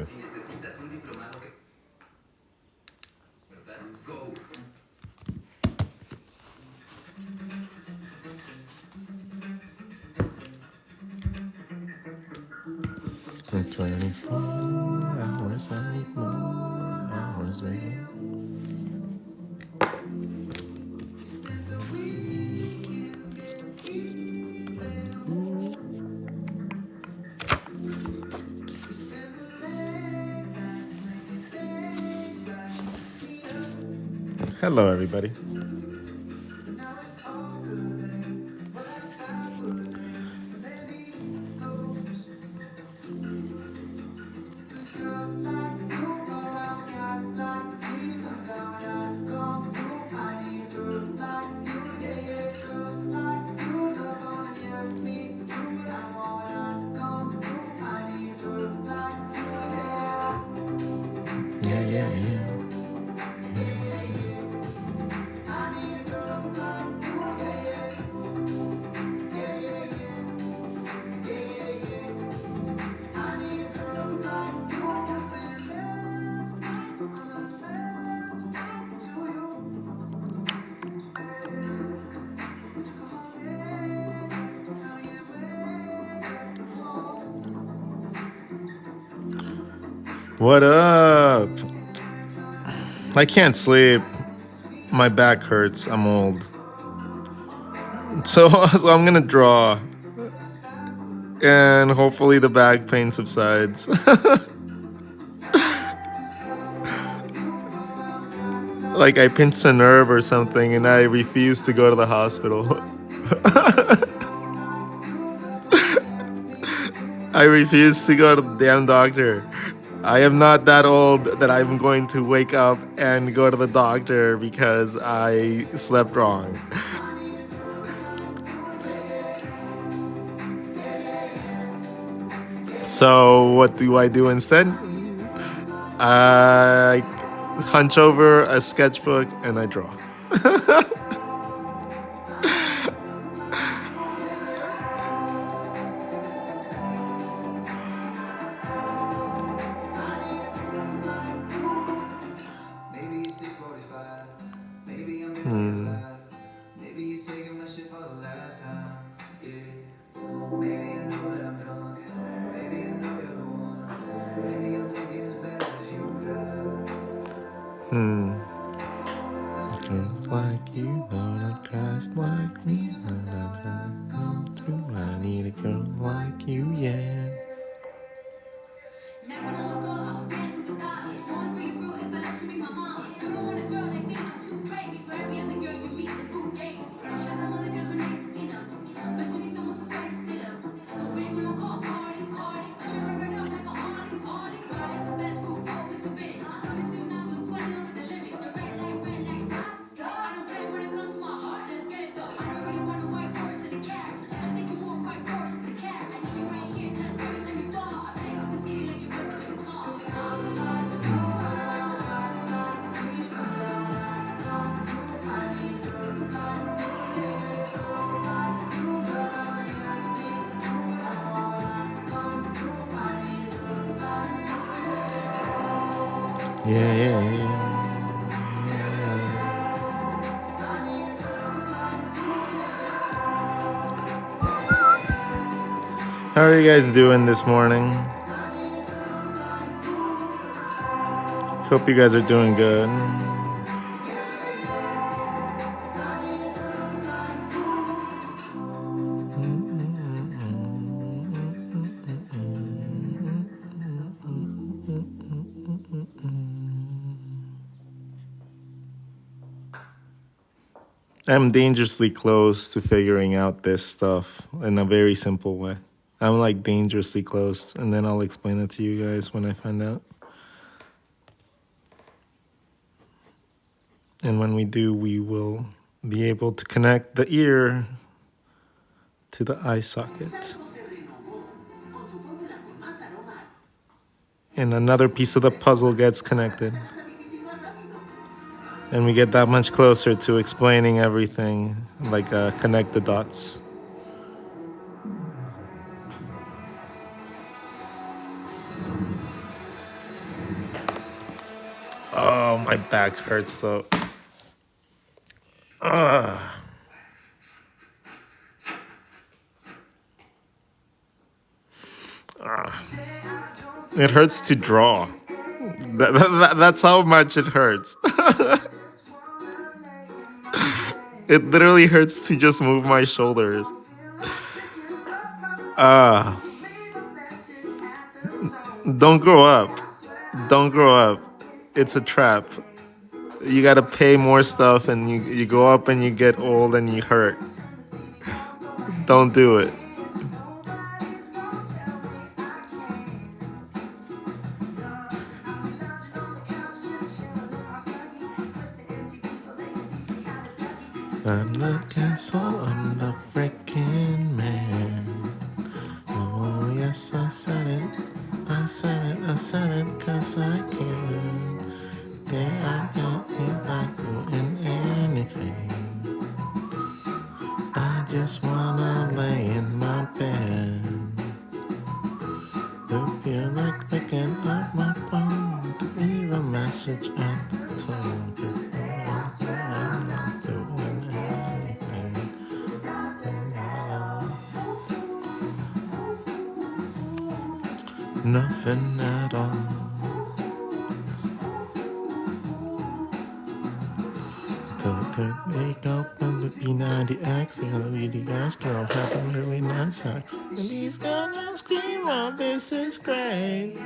it. For 24 hours, I need more hours with you. Hello, everybody. Yeah. What up? I can't sleep. My back hurts. I'm old. So I'm gonna draw. And hopefully the back pain subsides. Like I pinched a nerve or something and I refuse to go to the hospital. I refuse to go to the damn doctor. I am not that old that I'm going to wake up and go to the doctor because I slept wrong. So what do I do instead? I hunch over a sketchbook and I draw. Girls like you, don't dressed like me. I need a girl like you, yeah. Yeah. How are you guys doing this morning? Hope you guys are doing good. I'm dangerously close to figuring out this stuff in a very simple way. I'm like dangerously close, and then I'll explain it to you guys when I find out. And when we do, we will be able to connect the ear to the eye socket. And another piece of the puzzle gets connected. And we get that much closer to explaining everything, like connect the dots. Oh, my back hurts though. It hurts to draw. That's how much it hurts. It literally hurts to just move my shoulders. Don't grow up. Don't grow up. It's a trap. You gotta pay more stuff and you go up and you get old and you hurt. Don't do it. I'm the castle, I'm the freaking man. Oh yes, I said it. I said it, I said it, 'cause I can. Yeah, I don't feel like doing anything. I just wanna lay in my bed. Don't feel like picking up my phone to leave a message at the tone. 'Cause I'm not doing anything. Nothing at all. Wake up on the P90X, the lady ass girl having really nice sex. And he's gonna scream, oh, this is great.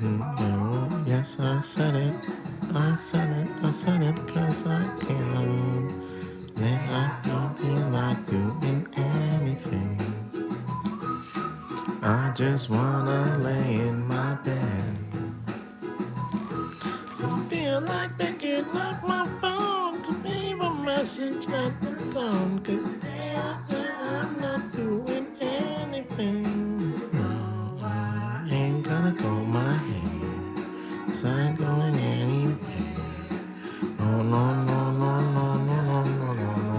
Oh, yes, I said it. I said it, I said it, 'cause I can. Then I don't feel like doing anything. I just wanna lay in my bed. Don't feel like picking up my phone to leave a message at the tone. 'Cause I'm not doing anything. No, I ain't gonna comb my hair. 'Cause I ain't going anywhere. No, no, no, no, no, no, no, no, no, no.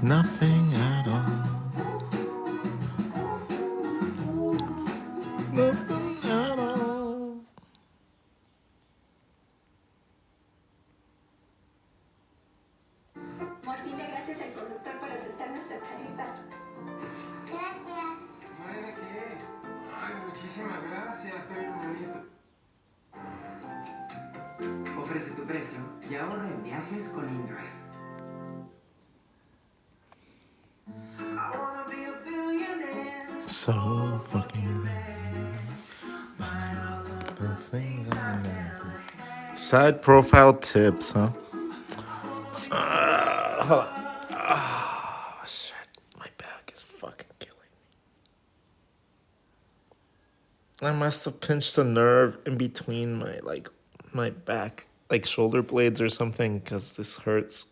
Nothing at all. Nothing at all. Morfina, gracias al conductor por aceptar nuestra tarifa. Gracias. No hay de qué. Ay, muchísimas gracias. Está bien bonito. Ofrece tu precio y ahorra en viajes con InDrive. So fucking the things I never. Side profile tips, huh? Oh shit, my back is fucking killing me. I must have pinched a nerve in between my back, like shoulder blades or something, because this hurts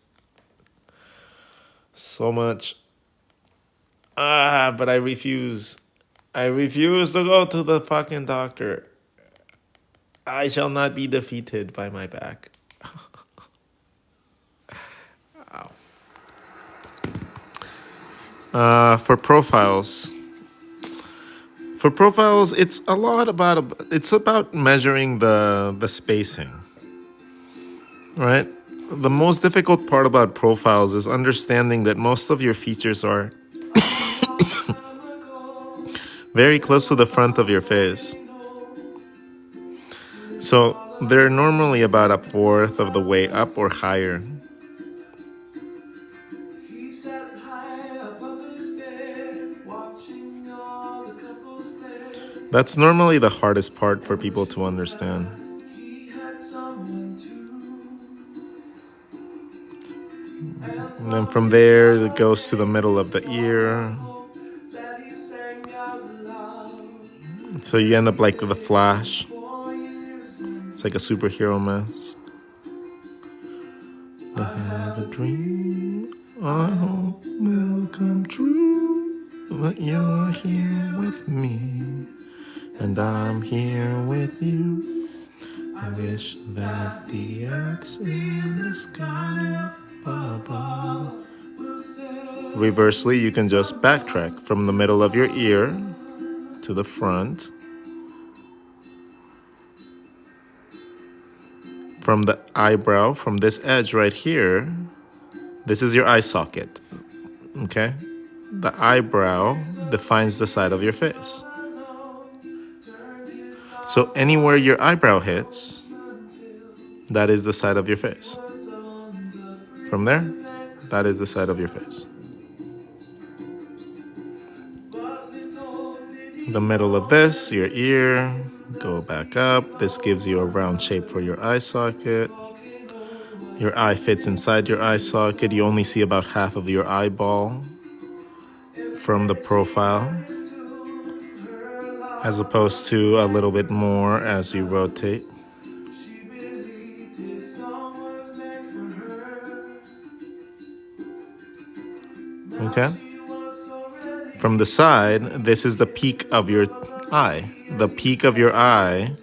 so much. But I refuse. I refuse to go to the fucking doctor. I shall not be defeated by my back. For profiles. For profiles, it's a lot about it's about measuring the spacing. Right? The most difficult part about profiles is understanding that most of your features are very close to the front of your face. So they're normally about a fourth of the way up or higher. That's normally the hardest part for people to understand. And then from there, it goes to the middle of the ear. So you end up like with a Flash. It's like a superhero mask. I have a dream, I hope will come true, that you're here with me, and I'm here with you. I wish that the earth's in the sky up above. Reversely, you can just backtrack from the middle of your ear to the front. From the eyebrow, from this edge right here, this is your eye socket, okay? The eyebrow defines the side of your face. So anywhere your eyebrow hits, that is the side of your face. From there, that is the side of your face. The middle of this, your ear, go back up. This gives you a round shape for your eye socket. Your eye fits inside your eye socket. You only see about half of your eyeball from the profile, as opposed to a little bit more as you rotate. Okay? From the side, this is the peak of your eye. The peak of your eye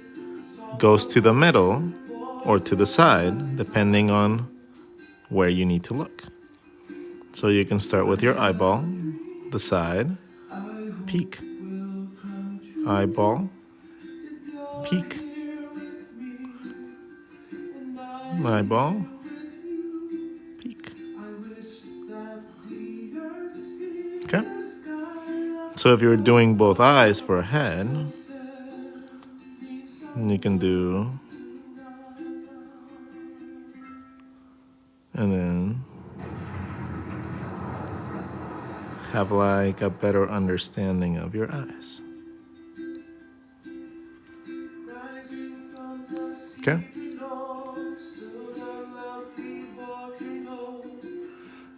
goes to the middle or to the side, depending on where you need to look. So you can start with your eyeball, the side, peak, eyeball, peak, eyeball, peak. Okay? So if you're doing both eyes for a head, you can do, and then have like a better understanding of your eyes. Okay?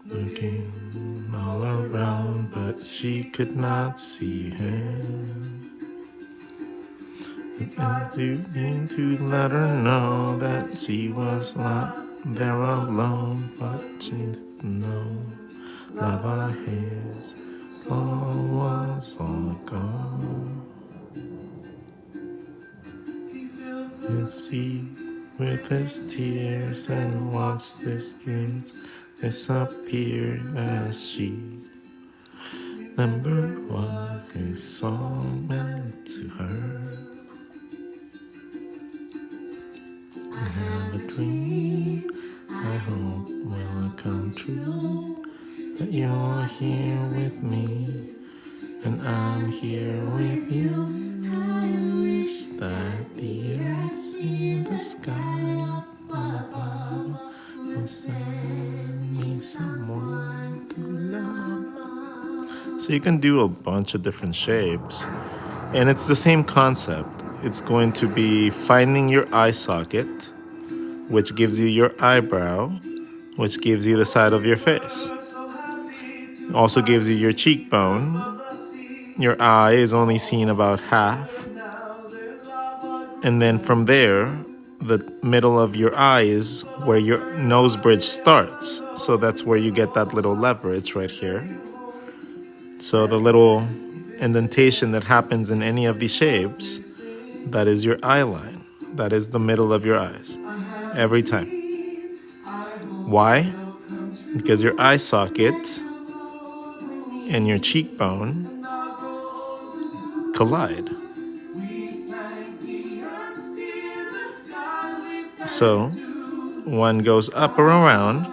Looking all around, but she could not see him. I do need to let her know that she was not there alone, but she didn't know love of his all was all gone. He'll see with his tears and watched his dreams disappear as she remembered what his song meant to her. I have a dream, I hope will come true, that you're here with me, and I'm here with you. I wish that the earth's in the sky up above will send me someone to love. So you can do a bunch of different shapes, and it's the same concept. It's going to be finding your eye socket, which gives you your eyebrow, which gives you the side of your face. Also gives you your cheekbone. Your eye is only seen about half. And then from there, the middle of your eye is where your nose bridge starts. So that's where you get that little leverage right here. So the little indentation that happens in any of these shapes, that is your eye line. That is the middle of your eyes. Every time. Why? Because your eye socket and your cheekbone collide. So one goes up or around,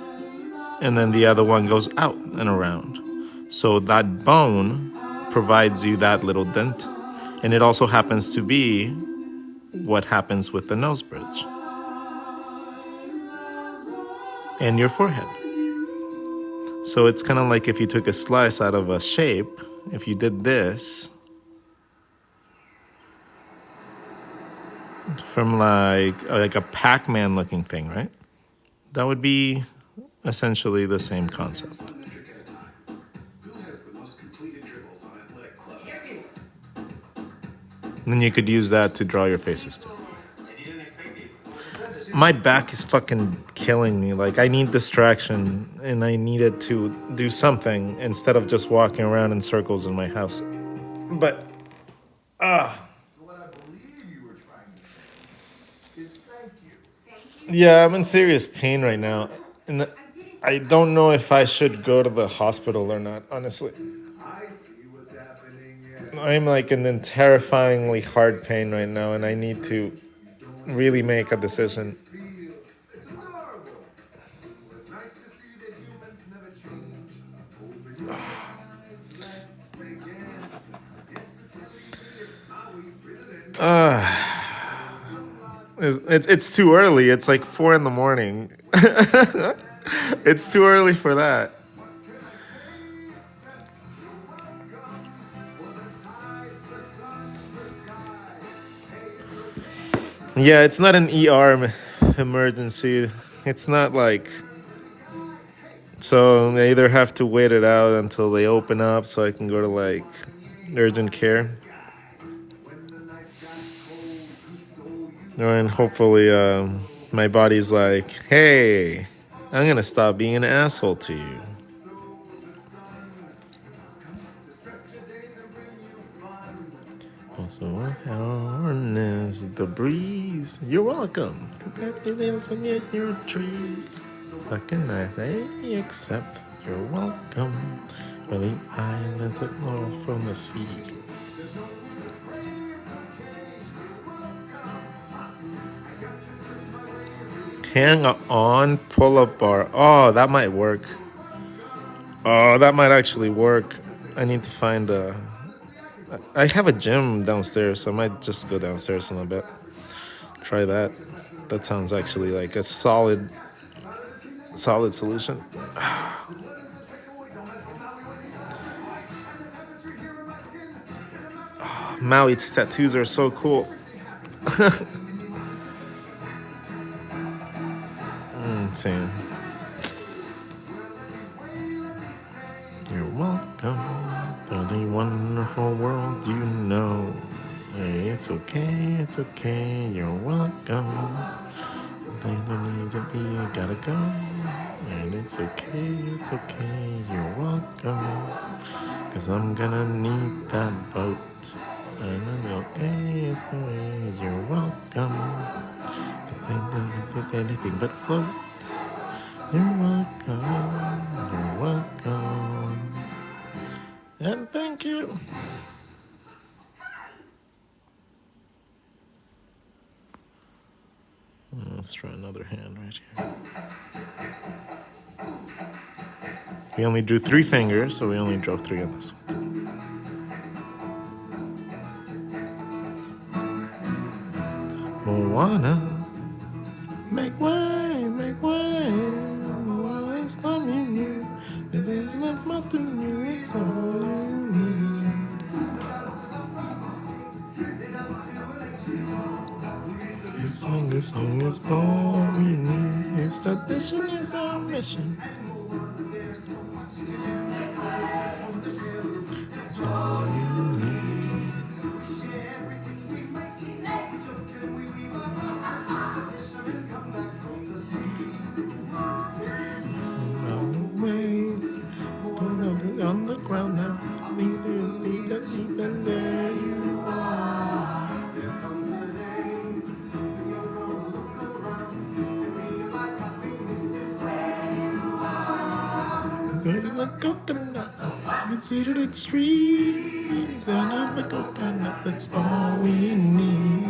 and then the other one goes out and around. So that bone provides you that little dent. And it also happens to be what happens with the nose bridge and your forehead. So it's kind of like if you took a slice out of a shape, if you did this, from like a Pac-Man looking thing, right? That would be essentially the same concept. And then you could use that to draw your faces too. My back is fucking killing me. Like, I need distraction and I needed to do something instead of just walking around in circles in my house. But, yeah, I'm in serious pain right now. And I don't know if I should go to the hospital or not, honestly. I'm like in terrifyingly hard pain right now and I need to really make a decision. It's too early. It's like 4 in the morning. It's too early for that. Yeah, it's not an ER emergency. It's not like. So I either have to wait it out until they open up so I can go to like urgent care. And hopefully my body's like, hey, I'm going to stop being an asshole to you. Also, what horn is the breeze? You're welcome to happy days and yet your trees. What can I say except you're welcome for the island that know from the sea. Hang on, pull-up bar. Oh, that might work. Oh, that might actually work. I need to find a... I have a gym downstairs, so I might just go downstairs in a bit. Try that. That sounds actually like a solid solution. Oh, Maui's tattoos are so cool. Insane. You're welcome to the wonderful world you know. Hey, it's okay, you're welcome. They don't need to be, you gotta go. And it's okay, you're welcome. Cause I'm gonna need that boat. And I'm okay, you're welcome. If I did anything but float. You're welcome. And thank you. Let's try another hand right here. We only drew 3 fingers, so we only drew 3 on this one. Moana, make way, make way. Always time you knew that there's not much to do, it's all you need. This song is all we need. This tradition is our mission. It's all you need. On the way, on the ground now. Even there you are. Baby, like coconut, considered extreme. Then in the coconut, that's all we need.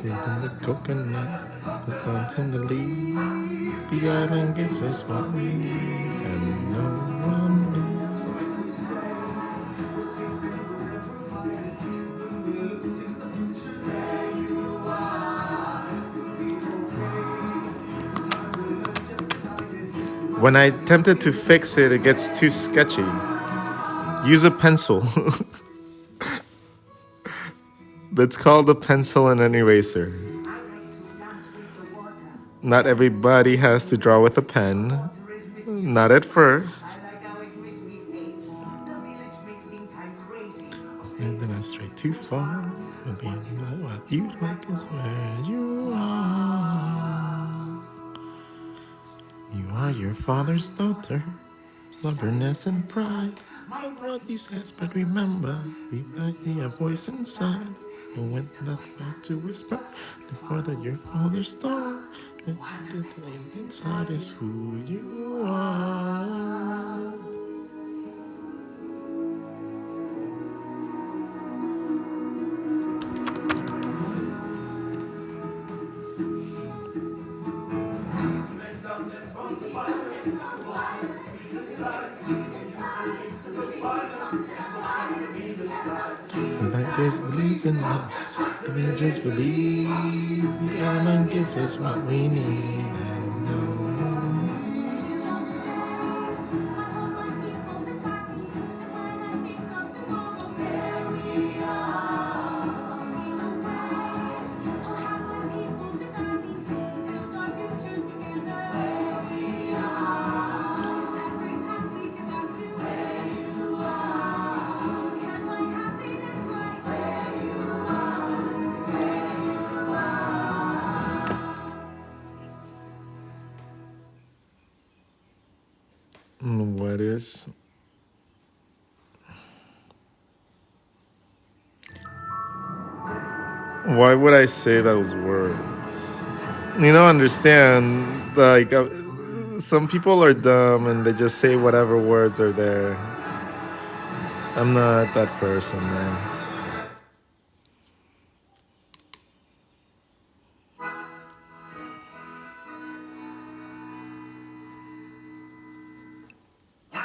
In the coconut, the plants and the leaves, the island gives us what we need, and no one knows. When I attempted to fix it, it gets too sketchy. Use a pencil. That's called a pencil and an eraser. Not everybody has to draw with a pen. Not at first. And then I stray too far. What you like is where you are. You are your father's daughter. Stubbornness and pride. Not what you says, but remember, we might hear a voice inside. And when that back to whisper, the further your father's door, the inside is who you are. That just believes in us. They just believe the element gives us what we need. And knows. What is? Why would I say those words? You know, understand, like, some people are dumb and they just say whatever words are there. I'm not that person, man.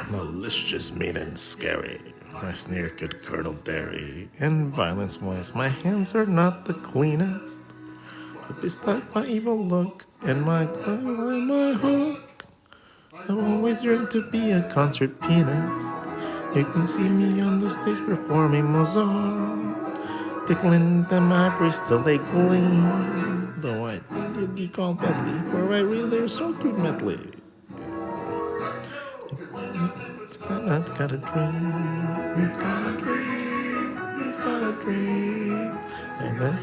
Malicious, mean, and scary. My sneer could curdle dairy. In violence voice, my hands are not the cleanest. But despite my evil look and my growl and my hook, I've always yearned to be a concert pianist. You can see me on the stage performing Mozart, tickling them ivories till they gleam. Though I think it'd be called Bentley, for I read their circuit medley. I've got a dream, we've got a dream, he's got a dream. And then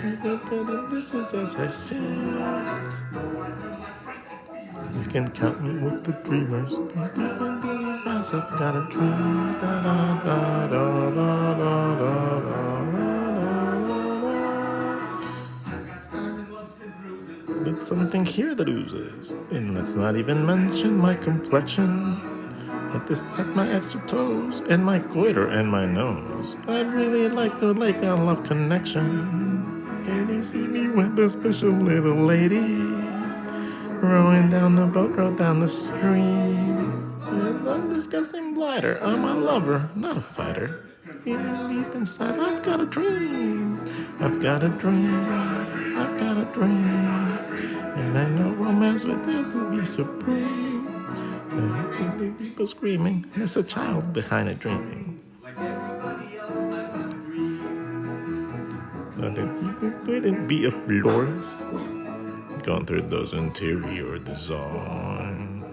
this is as I sing. You can count me with the dreamers. Yes, I've got a dream. Da, da, da, da, da, da, da, da. There's something here that oozes. And let's not even mention my complexion. At this time, my extra toes, and my goiter, and my nose. I'd really like to like a love connection. And you see me with a special little lady, rowing down the boat, row down the stream. And I'm a disgusting blighter. I'm a lover, not a fighter. Feeling deep inside, I've got a dream. I've got a dream. I've got a dream. And I know romance with it to be supreme. People screaming. There's a child behind it dreaming. Couldn't be a florist. Going through those interior design.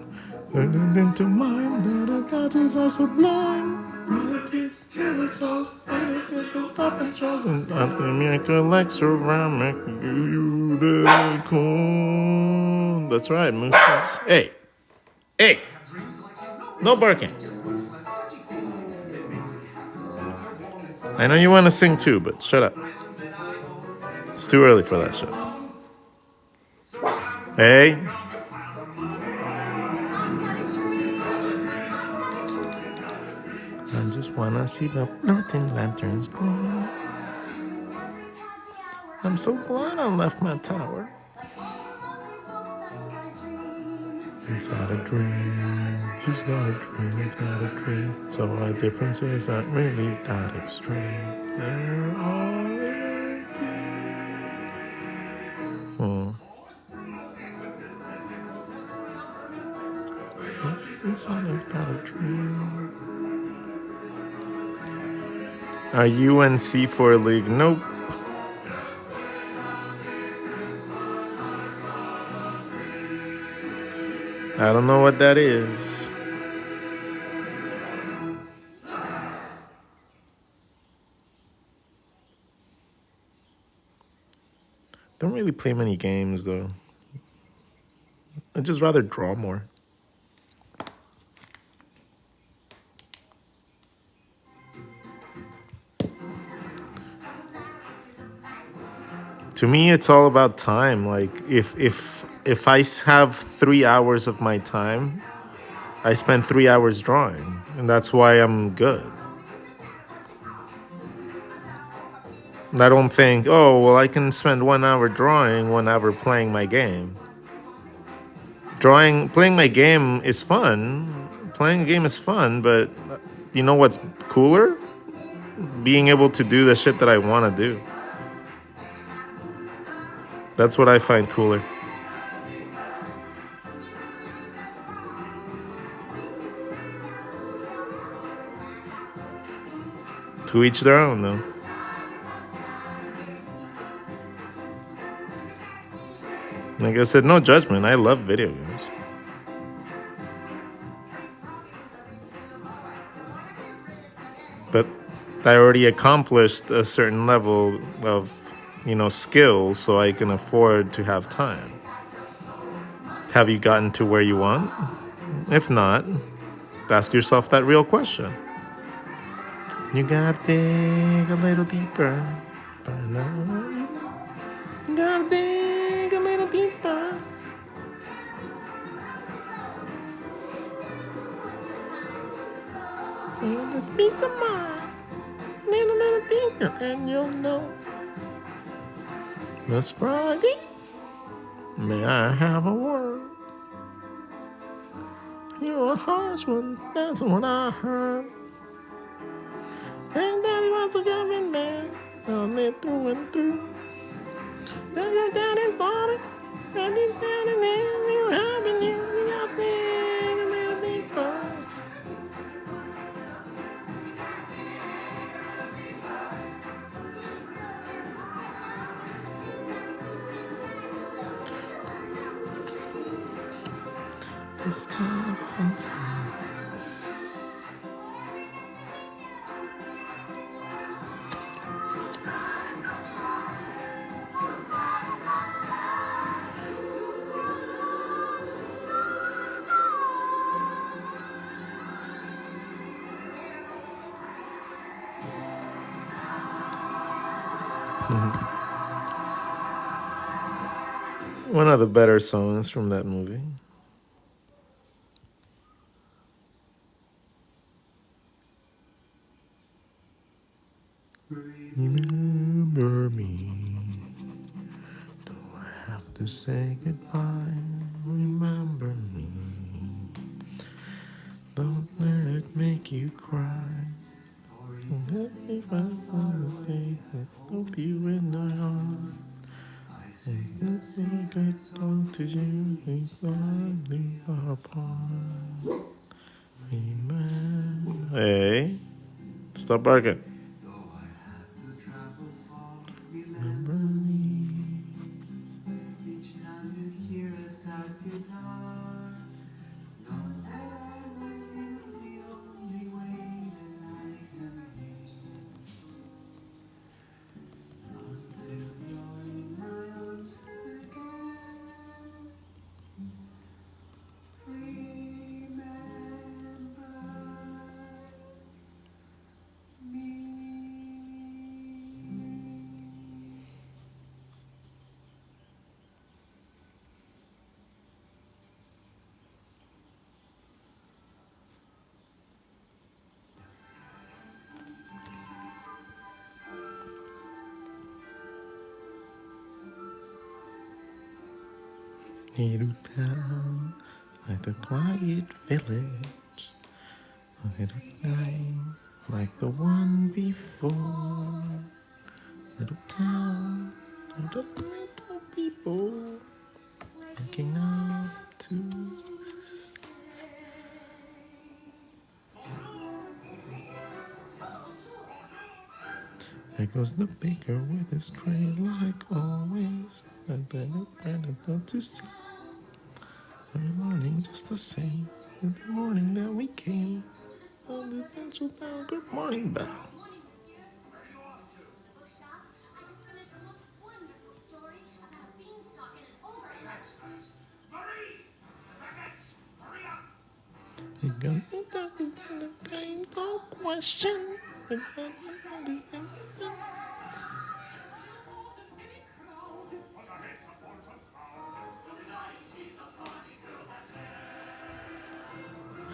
And into mine that our daughters are sublime. The sauce, the top and chosen. After me, I collect ceramic unicorn. That's right, Mustache. Hey! Hey! No barking. I know you want to sing too, but shut up. It's too early for that shit. Hey! I just wanna see the floating lanterns glow. I'm so glad I left my tower. It's not a dream, she's got a dream, got a dream. So our differences aren't really that extreme. There are It's all about a dream. Are you in C4 League? Nope. I don't know what that is. Don't really play many games though. I'd just rather draw more. To me, it's all about time. Like if I have 3 hours of my time, I spend 3 hours drawing, and that's why I'm good. And I don't think, oh well, I can spend 1 hour drawing, 1 hour playing my game. Playing my game is fun. Playing a game is fun, but you know what's cooler? Being able to do the shit that I want to do. That's what I find cooler. To each their own, though. Like I said, no judgment. I love video games. But I already accomplished a certain level of, skill, so I can afford to have time. Have you gotten to where you want? If not, ask yourself that real question. You gotta dig a little deeper. Find out. You gotta dig a little deeper. And this peace of mind. Little deeper, and you'll know. Miss Friday, may I have a word? You're a harsh one, that's what I heard. And daddy was a government man, on it through and through. And your daddy's body, and his daddy's name, you having you got big a little deeper. This is sometimes. One of the better songs from that movie. Remember me. Do I have to say goodbye? Remember me. Don't let it make you cry. Let me find a day that hope you in the heart. Let me get on to you, we finally are apart. Remember. Hey, stop barking. Remember me. Little town, like the quiet village. Little night, like the one before. Little town, little people waking up to There goes the baker with his tray like always. And then it to sell. Every morning just the same. Every morning that we came. On the pencil down, good morning bell. You got no question.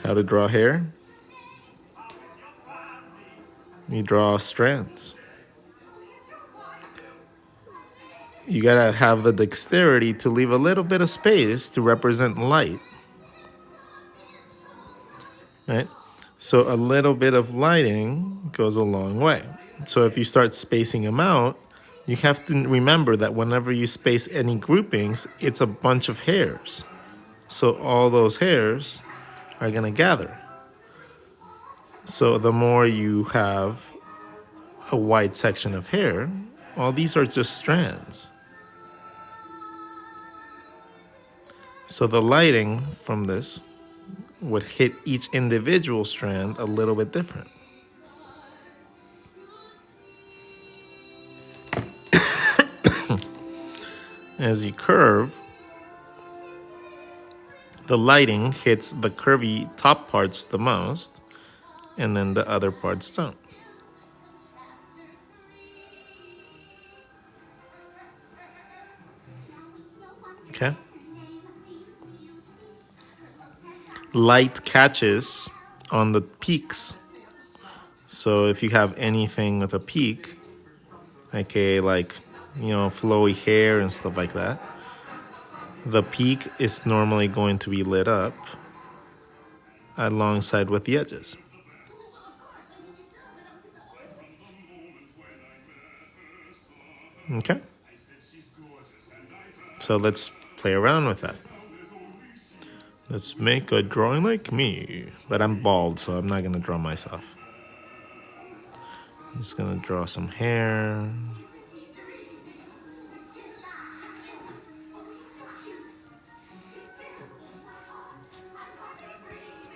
How to draw hair? You draw strands. You gotta have the dexterity to leave a little bit of space to represent light. Right? So a little bit of lighting goes a long way. So if you start spacing them out, you have to remember that whenever you space any groupings, it's a bunch of hairs. So all those hairs are gonna gather. So the more you have a wide section of hair, all these are just strands. So the lighting from this would hit each individual strand a little bit different. As you curve, the lighting hits the curvy top parts the most, and then the other parts don't. Okay? Light catches on the peaks. So if you have anything with a peak, okay, like, flowy hair and stuff like that, the peak is normally going to be lit up alongside with the edges. Okay? So let's play around with that. Let's make a drawing like me. But I'm bald, so I'm not going to draw myself. I'm just going to draw some hair.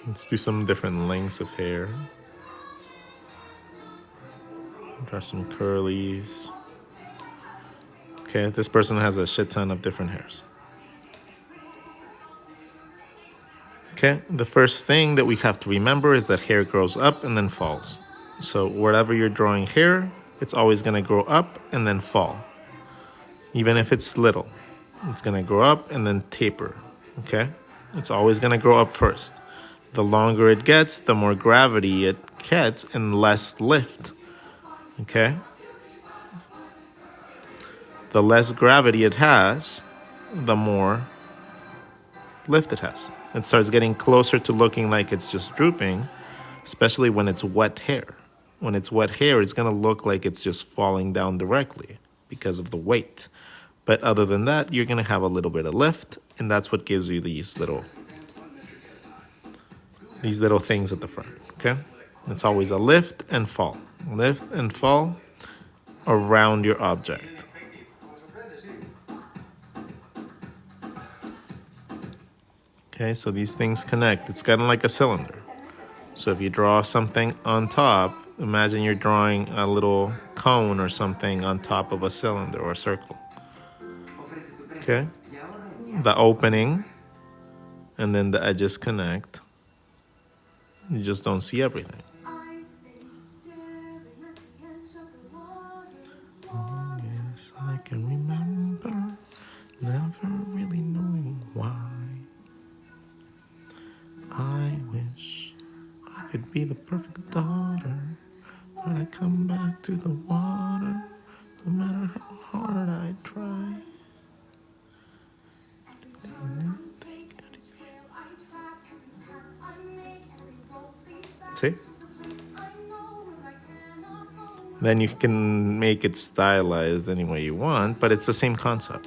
Let's do some different lengths of hair. Draw some curlies. Okay, this person has a shit ton of different hairs. Okay, the first thing that we have to remember is that hair grows up and then falls. So wherever you're drawing hair, it's always going to grow up and then fall. Even if it's little, it's going to grow up and then taper. Okay, it's always going to grow up first. The longer it gets, the more gravity it gets and less lift. Okay? The less gravity it has, the more lift it has. It starts getting closer to looking like it's just drooping, especially when it's wet hair. When it's wet hair, it's going to look like it's just falling down directly because of the weight. But other than that, you're going to have a little bit of lift, and that's what gives you these little things at the front, okay? It's always a lift and fall around your object. Okay, so these things connect. It's kind of like a cylinder. So if you draw something on top, imagine you're drawing a little cone or something on top of a cylinder or a circle. Okay? The opening and then the edges connect. You just don't see everything. Oh, yes, I can remember never really knowing why. I wish I could be the perfect daughter, but I come back to the water no matter how hard I try. See? Then you can make it stylized any way you want, but it's the same concept.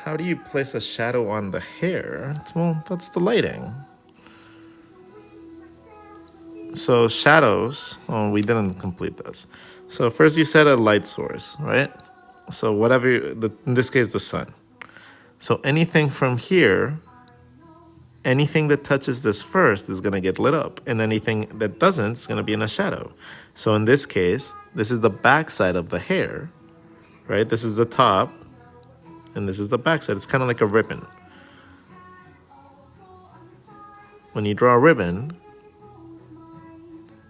How do you place a shadow on the hair? Well, that's the lighting. So shadows, oh, we didn't complete this. So first you set a light source, right? So whatever, in this case, the sun. So anything from here, anything that touches this first is gonna get lit up, and anything that doesn't is gonna be in a shadow. So in this case, this is the back side of the hair, right? This is the top, and this is the back side. It's kind of like a ribbon. When you draw a ribbon,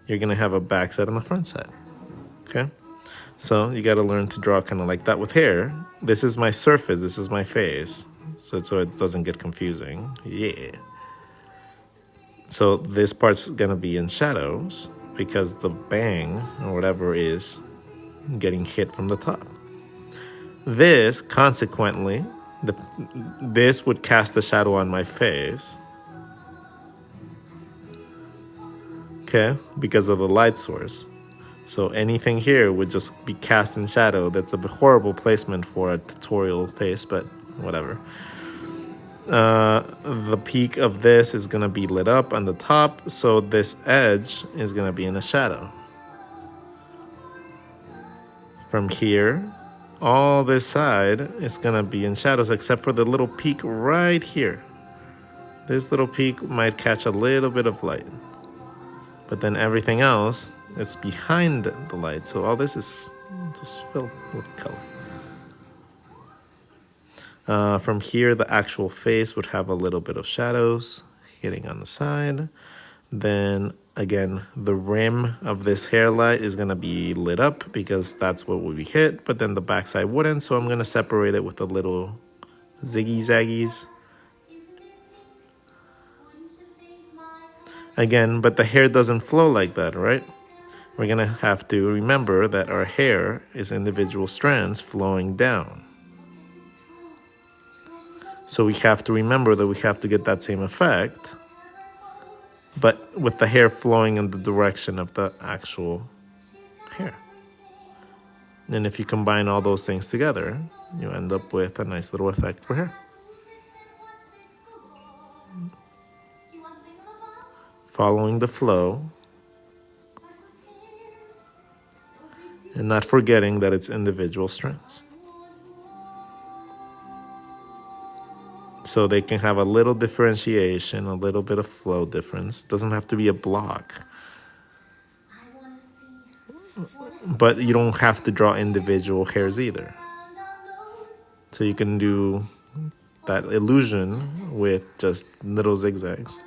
you're gonna have a back side and a front side, okay? So you gotta learn to draw kind of like that with hair. This is my surface, this is my face, so it doesn't get confusing, yeah. So this part's gonna be in shadows because the bang or whatever is getting hit from the top. This, consequently, this would cast a shadow on my face, okay, because of the light source. So anything here would just be cast in shadow. That's a horrible placement for a tutorial face, but whatever. The peak of this is gonna be lit up on the top, so this edge is gonna be in a shadow. From here, all this side is gonna be in shadows except for the little peak right here. This little peak might catch a little bit of light, but then everything else is behind the light, so all this is just filled with color. From here, the actual face would have a little bit of shadows hitting on the side. Then again, the rim of this hairline is gonna be lit up because that's what would be hit, but then the backside wouldn't, so I'm gonna separate it with a little ziggy zaggies. Again, but the hair doesn't flow like that, right? We're gonna have to remember that our hair is individual strands flowing down. So we have to remember that we have to get that same effect, but with the hair flowing in the direction of the actual hair. And if you combine all those things together, you end up with a nice little effect for hair. Following the flow, and not forgetting that it's individual strands. So they can have a little differentiation, a little bit of flow difference. Doesn't have to be a block. But you don't have to draw individual hairs either. So you can do that illusion with just little zigzags.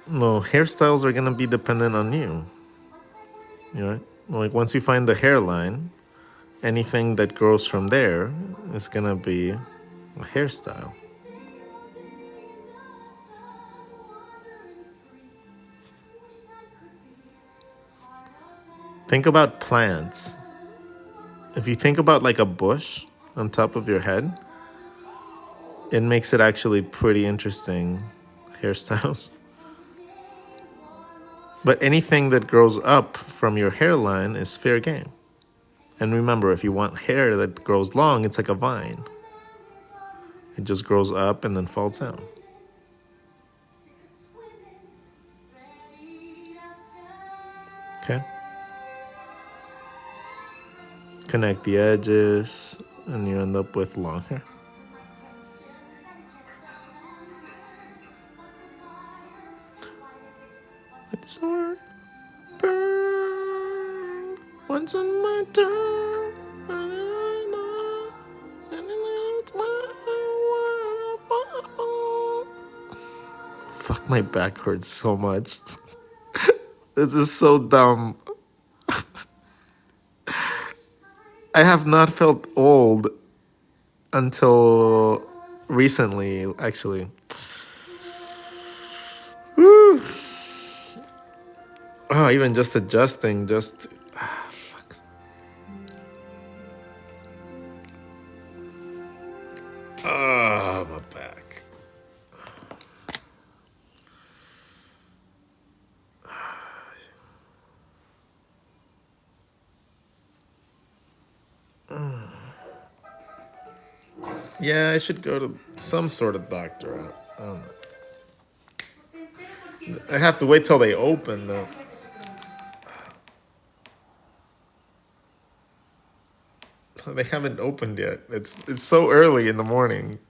No, hairstyles are gonna be dependent on you. You know, like once you find the hairline, anything that grows from there is gonna be a hairstyle. Think about plants. If you think about like a bush on top of your head, it makes it actually pretty interesting hairstyles. But anything that grows up from your hairline is fair game. And remember, if you want hair that grows long, it's like a vine. It just grows up and then falls down. Okay? Connect the edges, and you end up with long hair. It's hard. Burn once on my turn. Fuck, my back hurts so much. This is so dumb. I have not felt old until recently, actually. Woo. Oh, even just adjusting, fuck. Oh, my back. Yeah, I should go to some sort of doctor. I don't know. I have to wait till they open though. They haven't opened yet. It's so early in the morning.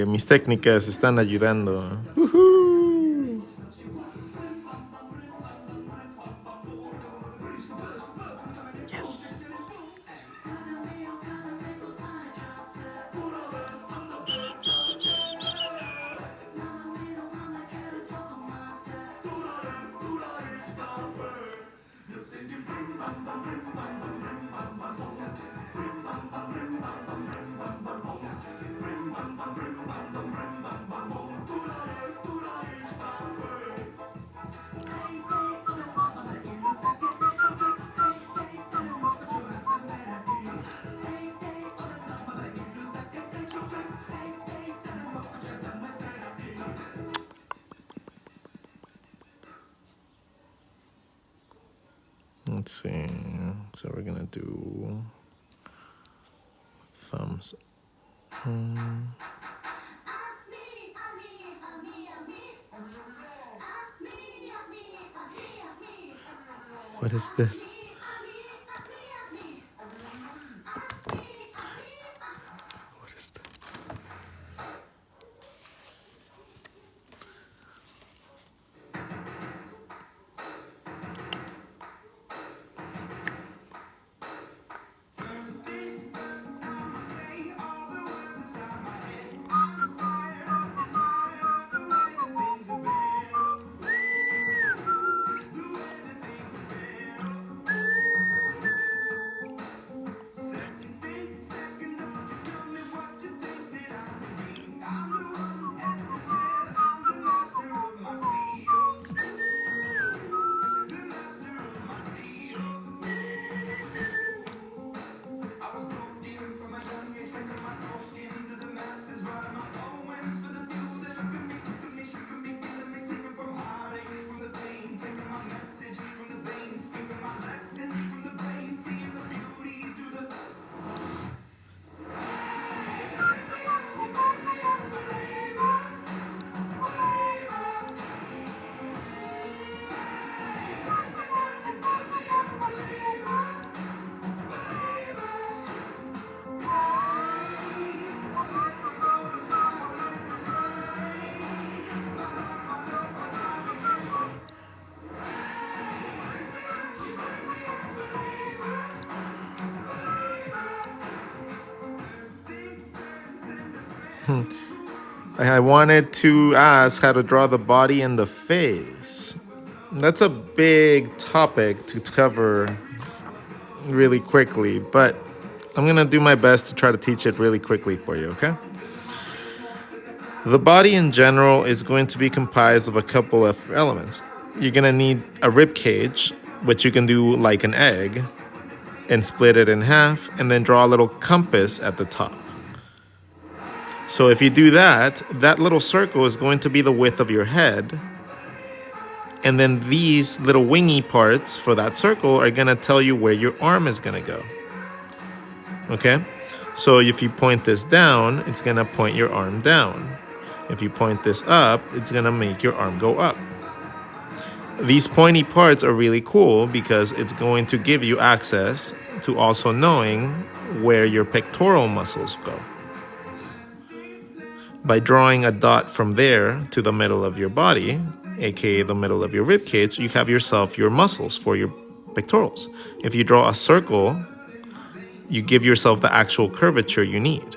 Mis técnicas están ayudando. ¡Woohoo! Yes. Let's see. So we're gonna do thumbs. What is this? What is that? I wanted to ask how to draw the body and the face. That's a big topic to cover really quickly, but I'm going to do my best to try to teach it really quickly for you, okay? The body in general is going to be comprised of a couple of elements. You're going to need a rib cage, which you can do like an egg, and split it in half, and then draw a little compass at the top. So if you do that, that little circle is going to be the width of your head. And then these little wingy parts for that circle are going to tell you where your arm is going to go. Okay? So if you point this down, it's going to point your arm down. If you point this up, it's going to make your arm go up. These pointy parts are really cool because it's going to give you access to also knowing where your pectoral muscles go. By drawing a dot from there to the middle of your body, aka the middle of your rib cage, you have yourself your muscles for your pectorals. If you draw a circle, you give yourself the actual curvature you need.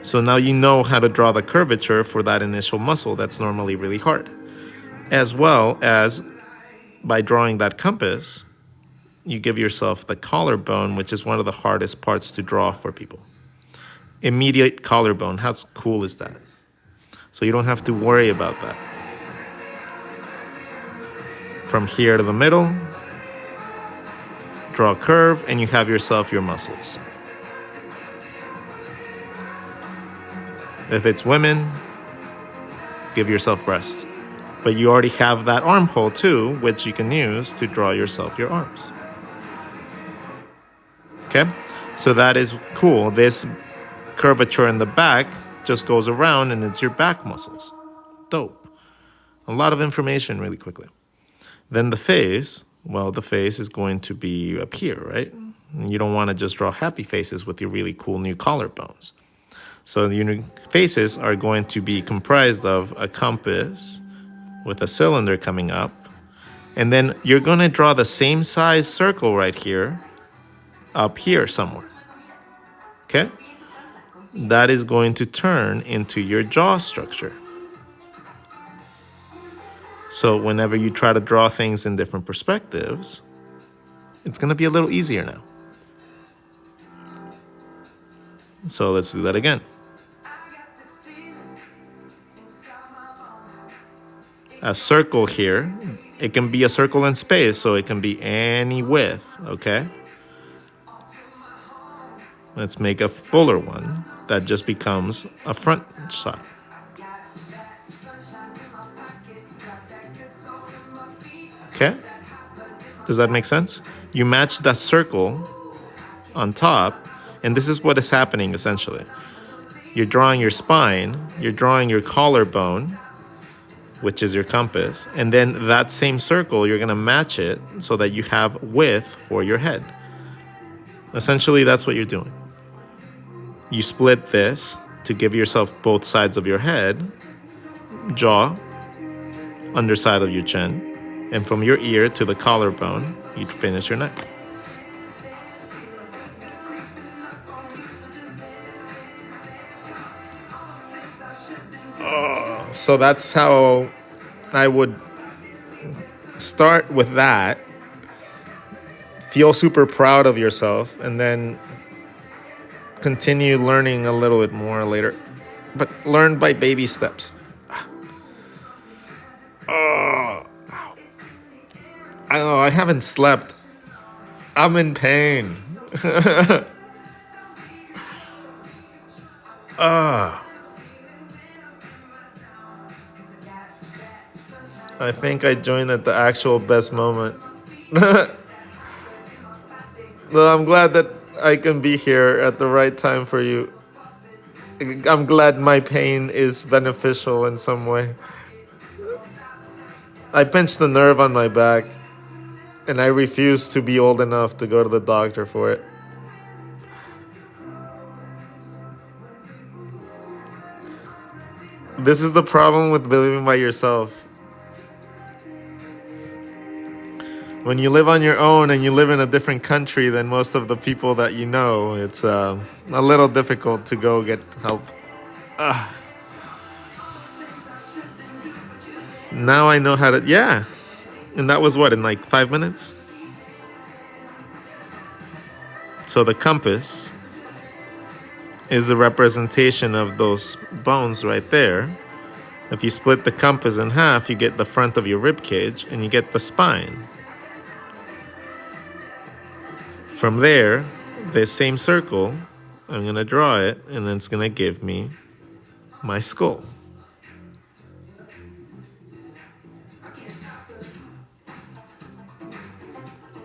So now you know how to draw the curvature for that initial muscle that's normally really hard. As well as by drawing that compass, you give yourself the collarbone, which is one of the hardest parts to draw for people. Immediate collarbone, how cool is that? So you don't have to worry about that. From here to the middle, draw a curve, and you have yourself your muscles. If it's women, give yourself breasts. But you already have that armhole too, which you can use to draw yourself your arms. Okay? So that is cool. This curvature in the back just goes around and it's your back muscles. Dope. A lot of information really quickly. Then the face, well, the face is going to be up here, right? And you don't want to just draw happy faces with your really cool new collarbones. So the faces are going to be comprised of a compass with a cylinder coming up. And then you're going to draw the same size circle right here, up here somewhere. Okay? That is going to turn into your jaw structure. So whenever you try to draw things in different perspectives, it's going to be a little easier now. So let's do that again. A circle here, it can be a circle in space, so it can be any width, okay? Let's make a fuller one that just becomes a front shot. Okay? Does that make sense? You match that circle on top, and this is what is happening essentially. You're drawing your spine, you're drawing your collarbone, which is your compass, and then that same circle, you're gonna match it so that you have width for your head. Essentially, that's what you're doing. You split this to give yourself both sides of your head, jaw, underside of your chin, and from your ear to the collarbone, you finish your neck. So that's how I would start with that. Feel super proud of yourself and then continue learning a little bit more later. But learn by baby steps. I haven't slept. I'm in pain. I think I joined at the actual best moment. No, I'm glad that I can be here at the right time for you. I'm glad my pain is beneficial in some way. I pinched the nerve on my back, and I refuse to be old enough to go to the doctor for it. This is the problem with living by yourself. When you live on your own and you live in a different country than most of the people that you know, it's a little difficult to go get help. Now I know how to, yeah. And that was what, in like 5 minutes? So the compass is a representation of those bones right there. If you split the compass in half, you get the front of your rib cage and you get the spine. From there, this same circle, I'm gonna draw it and then it's gonna give me my skull.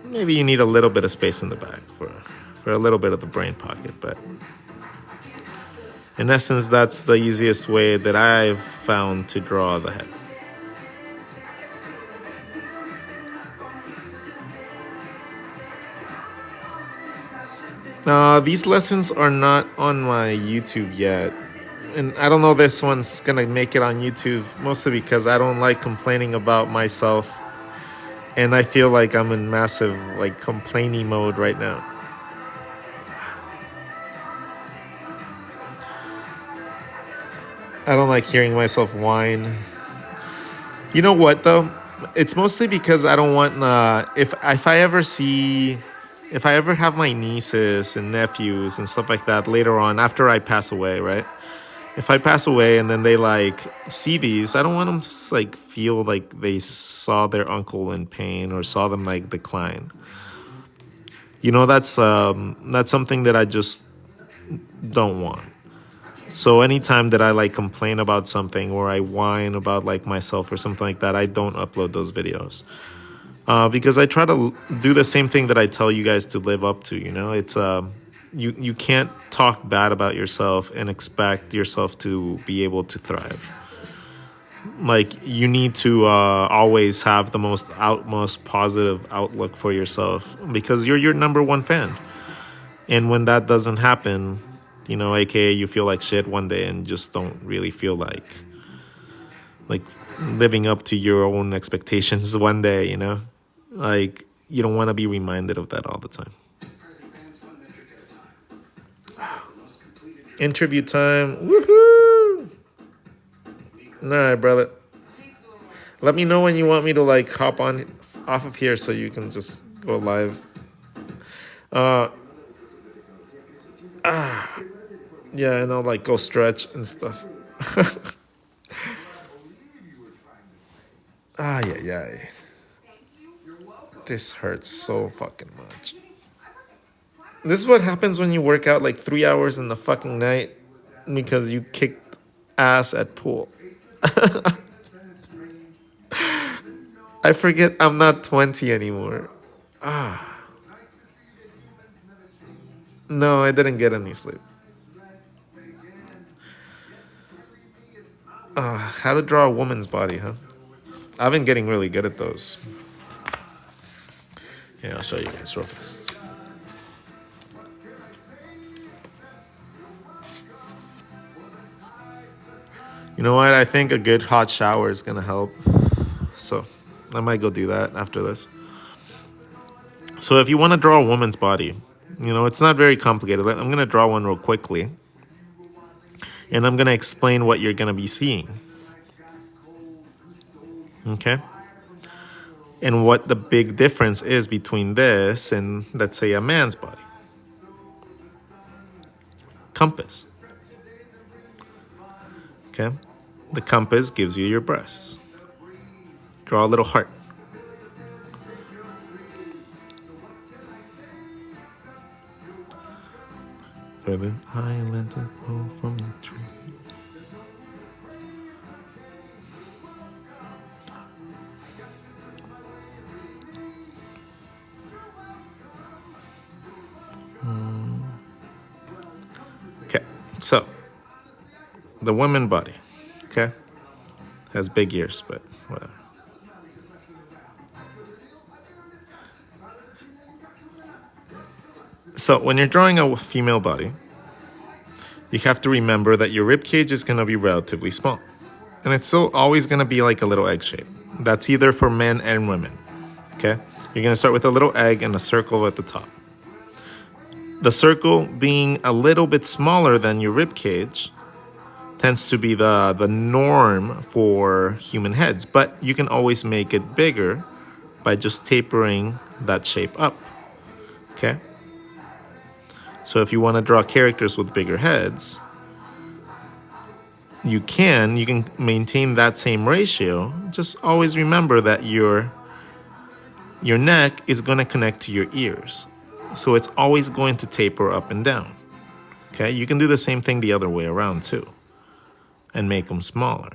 Maybe you need a little bit of space in the back for a little bit of the brain pocket, but in essence, that's the easiest way that I've found to draw the head. These lessons are not on my YouTube yet. And I don't know this one's gonna make it on YouTube, mostly because I don't like complaining about myself. And I feel like I'm in massive like complaining mode right now. I don't like hearing myself whine. You know what though? It's mostly because I don't want if I ever have my nieces and nephews and stuff like that later on after I pass away, right? If I pass away and then they like see these, I don't want them to just, like feel like they saw their uncle in pain or saw them like decline. You know, that's something that I just don't want. So anytime that I like complain about something or I whine about like myself or something like that, I don't upload those videos. Because I try to do the same thing that I tell you guys to live up to, you know? It's you can't talk bad about yourself and expect yourself to be able to thrive. Like you need to always have the most positive outlook for yourself because you're your number one fan. And when that doesn't happen, you know, aka you feel like shit one day and just don't really feel like living up to your own expectations one day, you know? Like you don't want to be reminded of that all the time. Interview time. Woohoo! Alright, brother. Let me know when you want me to like hop on off of here so you can just go live. Yeah, and I'll like go stretch and stuff. Yeah. This hurts so fucking much. This is what happens when you work out like 3 hours in the fucking night because you kicked ass at pool. I forget I'm not 20 anymore. No, I didn't get any sleep. How to draw a woman's body, huh? I've been getting really good at those. Yeah, I'll show you guys real fast. You know what? I think a good hot shower is gonna help. So I might go do that after this. So if you want to draw a woman's body, you know, it's not very complicated. I'm gonna draw one real quickly. And I'm gonna explain what you're gonna be seeing. Okay? And what the big difference is between this and, let's say, a man's body. Compass. Okay? The compass gives you your breasts. Draw a little heart. Further high, let it go from the tree. Okay, so the woman body, okay, has big ears, but whatever. So when you're drawing a female body, you have to remember that your rib cage is going to be relatively small. And it's still always going to be like a little egg shape. That's either for men and women, okay? You're going to start with a little egg and a circle at the top. The circle being a little bit smaller than your rib cage tends to be the norm for human heads, but you can always make it bigger by just tapering that shape up. Okay? So if you want to draw characters with bigger heads, you can maintain that same ratio. Just always remember that your neck is going to connect to your ears. So it's always going to taper up and down. Okay? You can do the same thing the other way around too and make them smaller.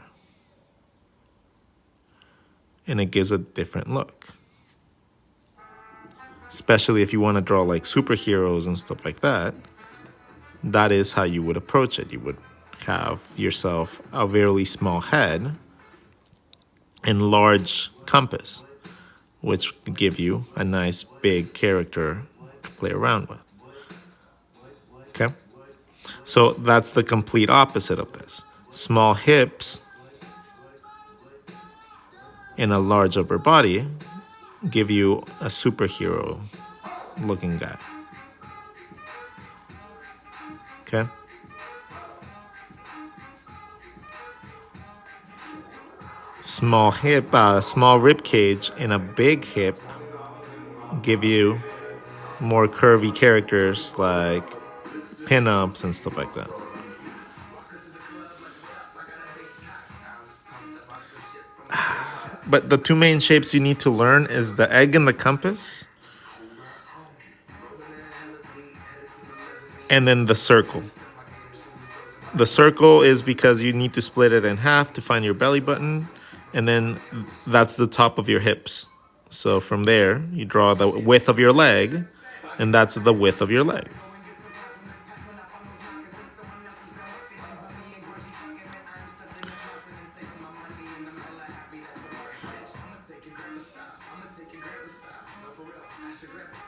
And it gives a different look. Especially if you want to draw like superheroes and stuff like that, that is how you would approach it. You would have yourself a very small head and large compass, which would give you a nice big character to play around with. Okay? So that's the complete opposite of this. Small hips and a large upper body give you a superhero looking guy. Okay? Small hip, small rib cage and a big hip give you more curvy characters like pinups and stuff like that. But the two main shapes you need to learn is the egg and the compass, and then the circle. The circle is because you need to split it in half to find your belly button, and then that's the top of your hips. So from there, you draw the width of your leg, and that's the width of your leg.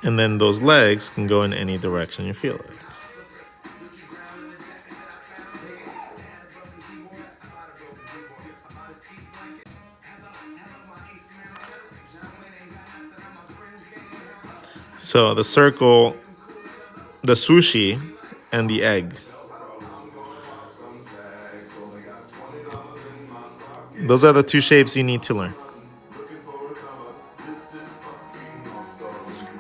And then those legs can go in any direction you feel like. So the circle, the sushi, and the egg. Those are the two shapes you need to learn.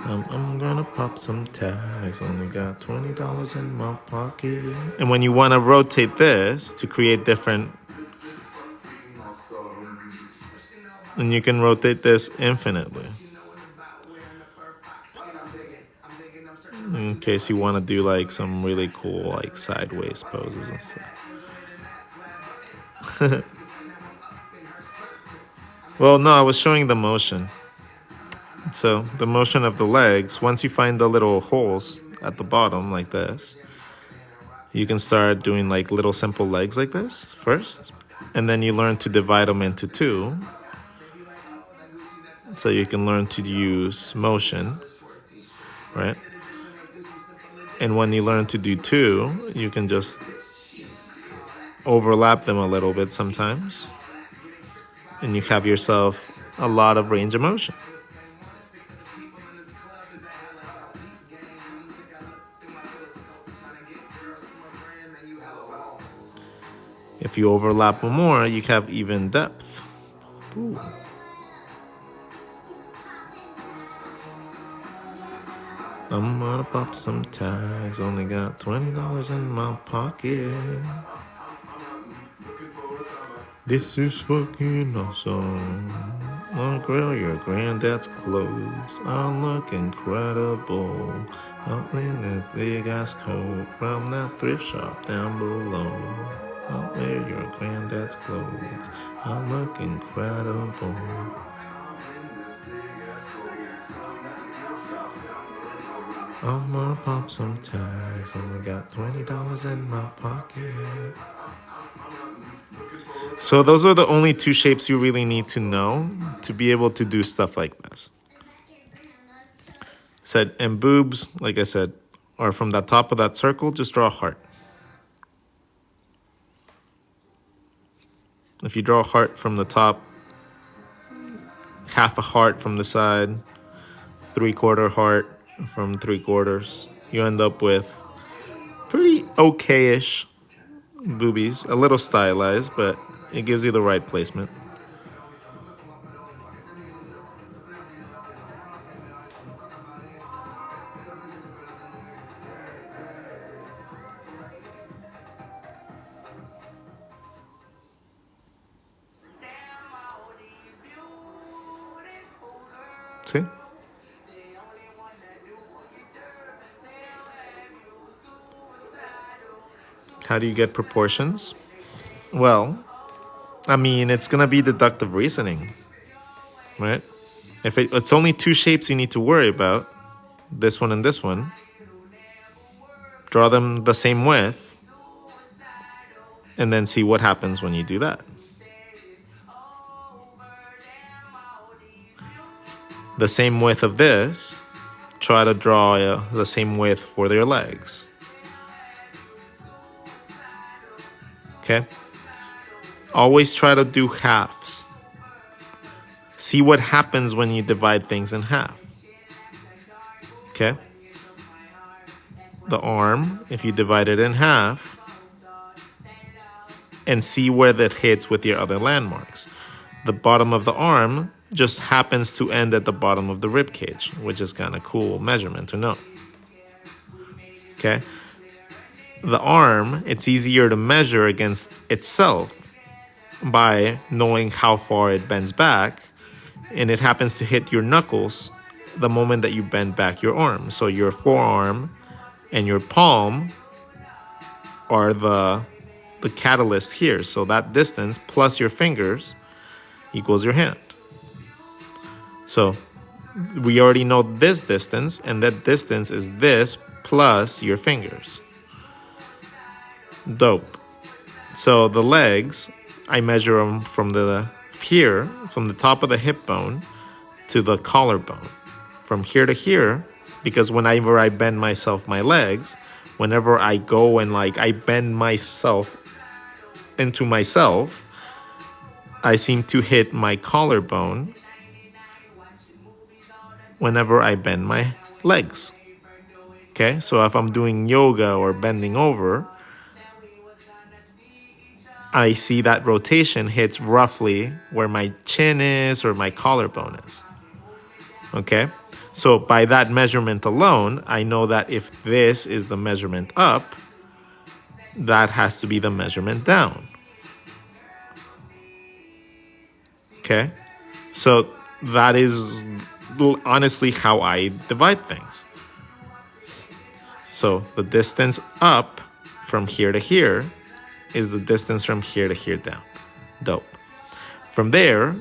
I'm gonna pop some tags, only got $20 in my pocket. And when you want to rotate this to create different, and you can rotate this infinitely. In case you want to do like some really cool like sideways poses and stuff. Well, no, I was showing the motion. So the motion of the legs, once you find the little holes at the bottom like this, you can start doing like little simple legs like this first. And then you learn to divide them into two. So you can learn to use motion, right? And when you learn to do two, you can just overlap them a little bit sometimes. And you have yourself a lot of range of motion. If you overlap them more, you have even depth. Ooh. I'm gonna pop some tags, only got $20 in my pocket. This is fucking awesome. I'll grill your granddad's clothes. I'll look incredible. I'll wear this big ass coat from that thrift shop down below. I'll wear your granddad's clothes. I'll look incredible. I'm gonna pop some tags, only got $20 in my pocket. So those are the only two shapes you really need to know to be able to do stuff like this. And boobs, like I said, are from the top of that circle, just draw a heart. If you draw a heart from the top, half a heart from the side, 3/4 heart from 3/4, you end up with pretty okay-ish boobies, a little stylized, but it gives you the right placement. See? How do you get proportions? Well, I mean, it's gonna be deductive reasoning, right? If it's only two shapes you need to worry about, this one and this one, draw them the same width, and then see what happens when you do that. The same width of this, try to draw the same width for their legs. Okay? Always try to do halves. See what happens when you divide things in half. Okay? The arm, if you divide it in half, and see where that hits with your other landmarks. The bottom of the arm just happens to end at the bottom of the rib cage, which is kind of cool measurement to know. Okay? The arm, it's easier to measure against itself by knowing how far it bends back, and it happens to hit your knuckles the moment that you bend back your arm. So your forearm and your palm are the catalyst here. So that distance plus your fingers equals your hand. So we already know this distance, and that distance is this plus your fingers. Dope. So the legs, I measure them from the top of the hip bone to the collarbone. From here to here, because whenever I bend my legs, whenever I go and I bend myself into myself, I seem to hit my collarbone whenever I bend my legs. Okay, so if I'm doing yoga or bending over, I see that rotation hits roughly where my chin is or my collarbone is. Okay, so by that measurement alone, I know that if this is the measurement up, that has to be the measurement down. Okay, so that is honestly how I divide things. So the distance up from here to here is the distance from here to here down. Dope. From there,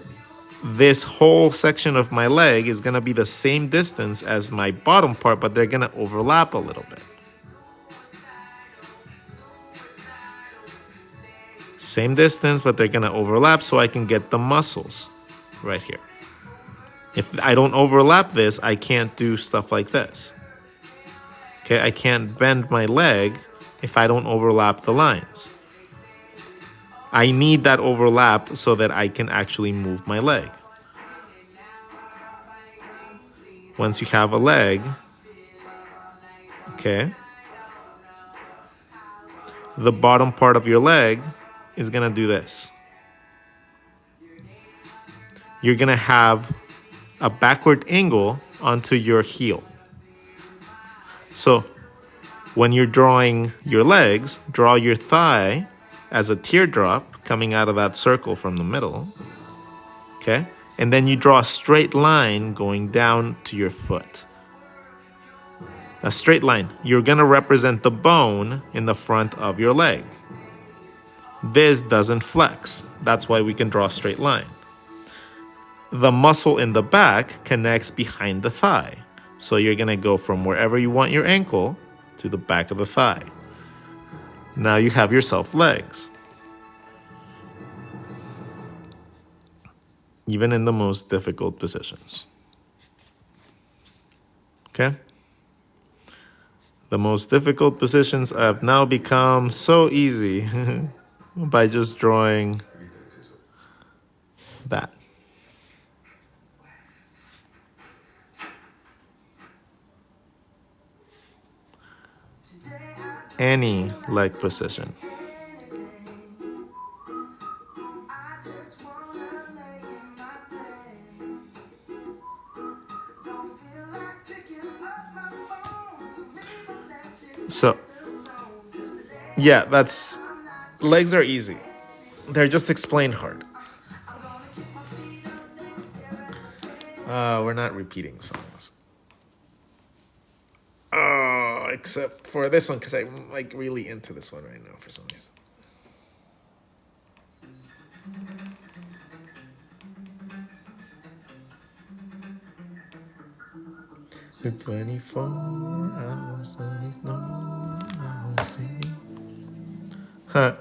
this whole section of my leg is going to be the same distance as my bottom part, but they're going to overlap a little bit. Same distance, but they're going to overlap so I can get the muscles right here. If I don't overlap this, I can't do stuff like this. Okay, I can't bend my leg if I don't overlap the lines. I need that overlap so that I can actually move my leg. Once you have a leg, okay, the bottom part of your leg is gonna do this. You're gonna have a backward angle onto your heel. So when you're drawing your legs, draw your thigh as a teardrop coming out of that circle from the middle, okay? And then you draw a straight line going down to your foot. A straight line. You're gonna represent the bone in the front of your leg. This doesn't flex. That's why we can draw a straight line. The muscle in the back connects behind the thigh. So you're gonna go from wherever you want your ankle to the back of the thigh. Now you have yourself legs. Even in the most difficult positions. Okay? The most difficult positions have now become so easy by just drawing that. Any leg position. So, yeah, that's legs are easy. They're just explained hard. We're not repeating songs. Except for this one, because I'm like really into this one right now for some reason. The 24 hours of no hours. Huh.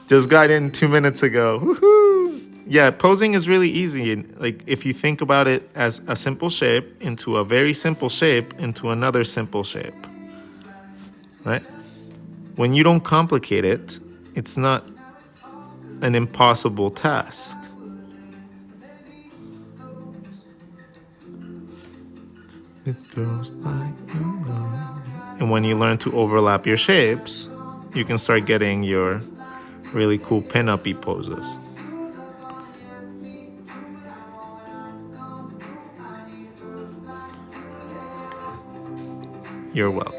Just got in 2 minutes ago. Woohoo! Yeah, posing is really easy. Like if you think about it as a simple shape into a very simple shape into another simple shape. Right? When you don't complicate it, it's not an impossible task. It goes like and when you learn to overlap your shapes, you can start getting your really cool pin-up-y poses. You're welcome.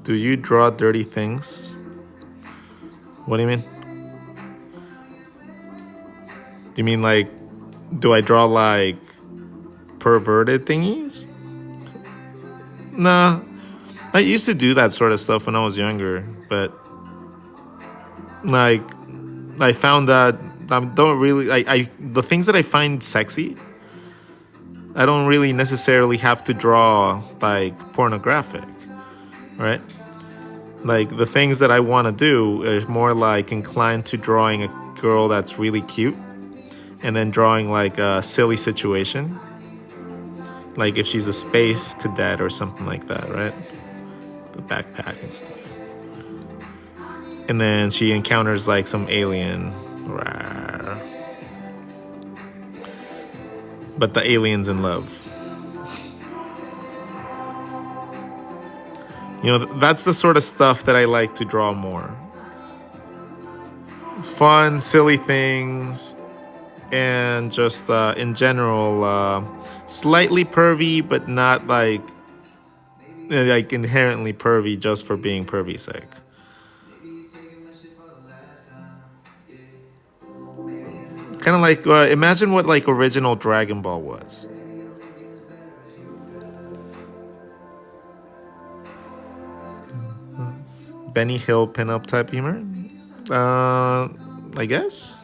Do you draw dirty things? What do you mean? Do you mean like, do I draw like perverted thingies? Nah, I used to do that sort of stuff when I was younger, but like, I found that I don't really, the things that I find sexy, I don't really necessarily have to draw like pornographic, right? Like the things that I want to do is more like inclined to drawing a girl that's really cute and then drawing like a silly situation. Like if she's a space cadet or something like that, right? The backpack and stuff. And then she encounters like some alien. But the alien's in love. You know, that's the sort of stuff that I like to draw more. Fun, silly things, and just in general, slightly pervy, but not like inherently pervy just for being pervy sake. Kind of like imagine what like original Dragon Ball was. Benny Hill pinup type humor. I guess.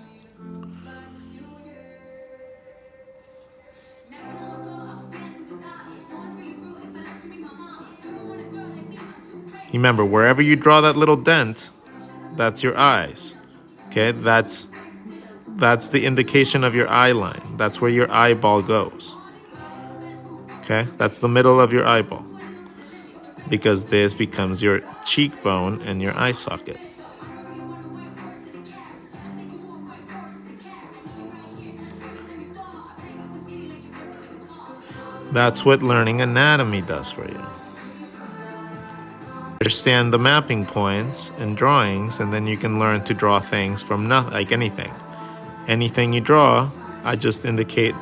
Remember, wherever you draw that little dent, that's your eyes. Okay, that's the indication of your eye line. That's where your eyeball goes. Okay, that's the middle of your eyeball. Because this becomes your cheekbone and your eye socket. That's what learning anatomy does for you. Understand the mapping points and drawings, and then you can learn to draw things from nothing, like anything. Anything you draw, I just indicate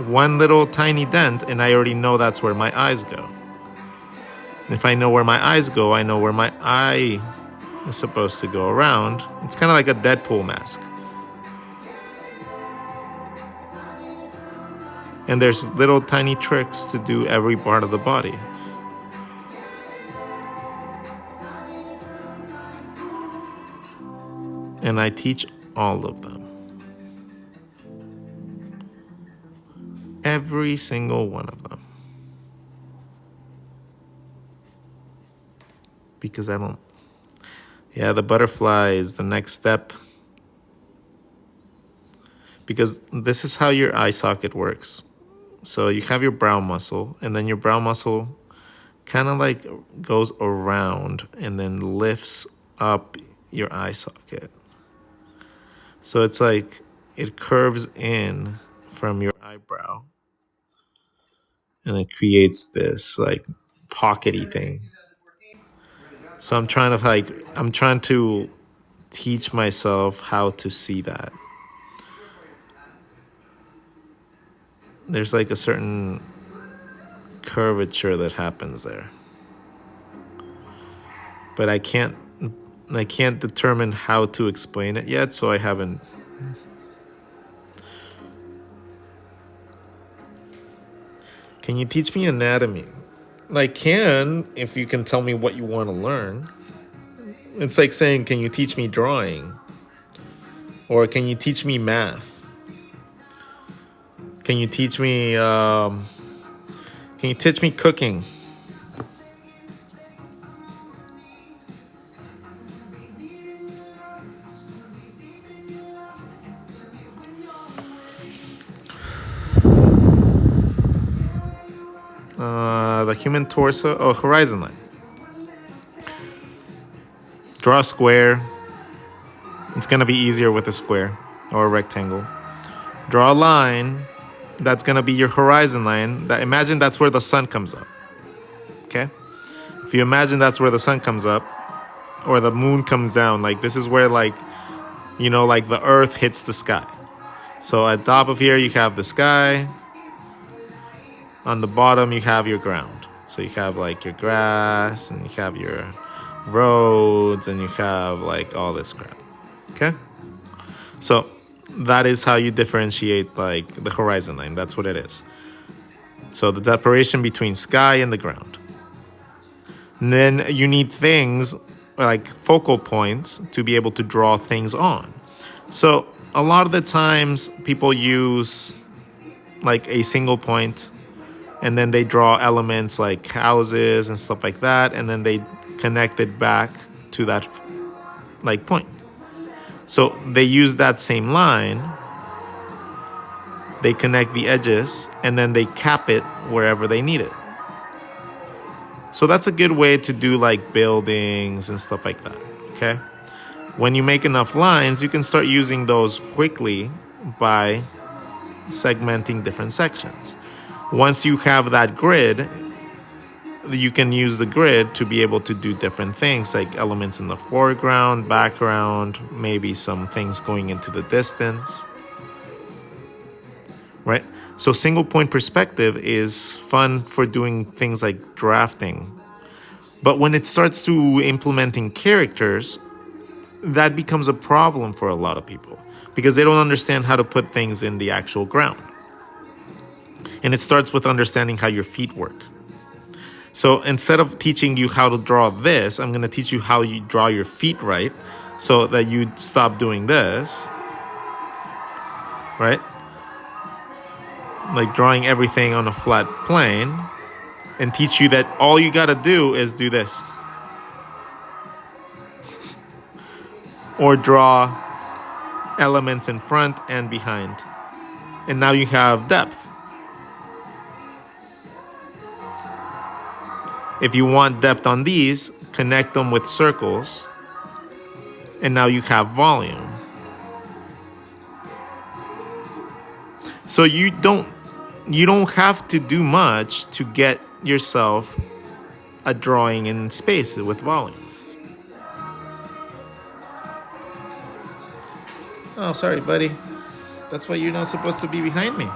one little tiny dent, and I already know that's where my eyes go. If I know where my eyes go, I know where my eye is supposed to go around. It's kind of like a Deadpool mask. And there's little tiny tricks to do every part of the body. And I teach all of them. Every single one of them. Because I don't... Yeah, the butterfly is the next step. Because this is how your eye socket works. So you have your brow muscle, and then your brow muscle kind of like goes around and then lifts up your eye socket. So it's like it curves in from your eyebrow and it creates this like pockety thing. So I'm trying to teach myself how to see that. There's like a certain curvature that happens there. But I can't determine how to explain it yet, so I haven't. Can you teach me anatomy? I can if you can tell me what you want to learn. It's like saying, can you teach me drawing? Or can you teach me math? Can you teach me cooking? The human torso. Oh, horizon line. Draw a square. It's gonna be easier with a square or a rectangle. Draw a line. That's gonna be your horizon line. Imagine that's where the sun comes up. Okay? If you imagine that's where the sun comes up, or the moon comes down, like this is where like the earth hits the sky. So at top of here you have the sky. On the bottom you have your ground. So you have like your grass and you have your roads and you have like all this crap. Okay? So that is how you differentiate like the horizon line. That's what it is. So the separation between sky and the ground. And then you need things like focal points to be able to draw things on. So a lot of the times people use like a single point and then they draw elements like houses and stuff like that, and then they connect it back to that like point. So they use that same line, they connect the edges, and then they cap it wherever they need it. So that's a good way to do like buildings and stuff like that, okay? When you make enough lines, you can start using those quickly by segmenting different sections. Once you have that grid, you can use the grid to be able to do different things like elements in the foreground, background, maybe some things going into the distance, right? So single point perspective is fun for doing things like drafting. But when it starts to implementing characters, that becomes a problem for a lot of people because they don't understand how to put things in the actual ground. And it starts with understanding how your feet work. So instead of teaching you how to draw this, I'm going to teach you how you draw your feet right so that you stop doing this, right? Like drawing everything on a flat plane, and teach you that all you got to do is do this. Or draw elements in front and behind. And now you have depth. If you want depth on these, connect them with circles. And now you have volume. So you don't have to do much to get yourself a drawing in space with volume. Oh, sorry, buddy. That's why you're not supposed to be behind me.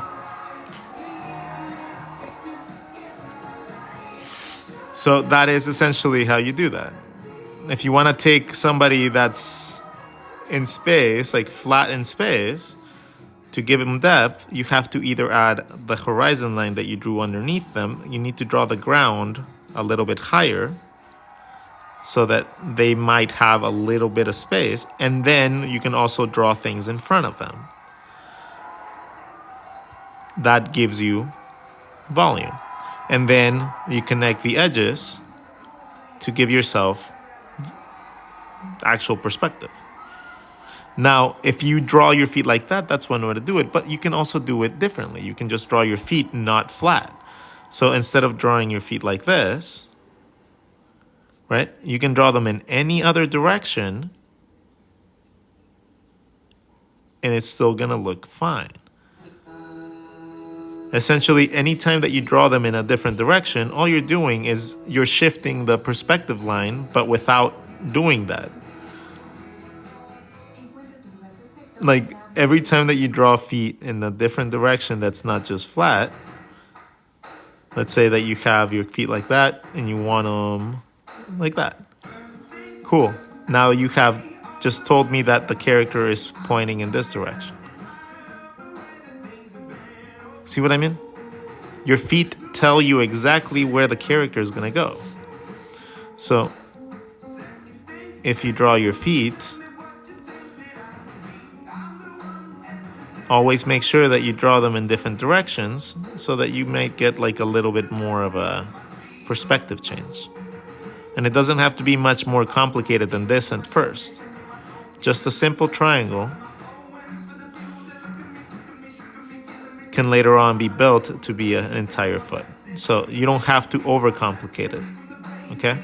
So that is essentially how you do that. If you want to take somebody that's in space, like flat in space, to give them depth, you have to either add the horizon line that you drew underneath them. You need to draw the ground a little bit higher so that they might have a little bit of space. And then you can also draw things in front of them. That gives you volume. And then you connect the edges to give yourself actual perspective. Now, if you draw your feet like that, that's one way to do it. But you can also do it differently. You can just draw your feet not flat. So instead of drawing your feet like this, right, you can draw them in any other direction and it's still going to look fine. Essentially, anytime that you draw them in a different direction, all you're doing is you're shifting the perspective line, but without doing that. Like every time that you draw feet in a different direction that's not just flat, let's say that you have your feet like that and you want them like that. Cool. Now you have just told me that the character is pointing in this direction. See what I mean? Your feet tell you exactly where the character is going to go. So if you draw your feet, always make sure that you draw them in different directions so that you might get like a little bit more of a perspective change. And it doesn't have to be much more complicated than this at first. Just a simple triangle can later on be built to be an entire foot. So you don't have to overcomplicate it, okay?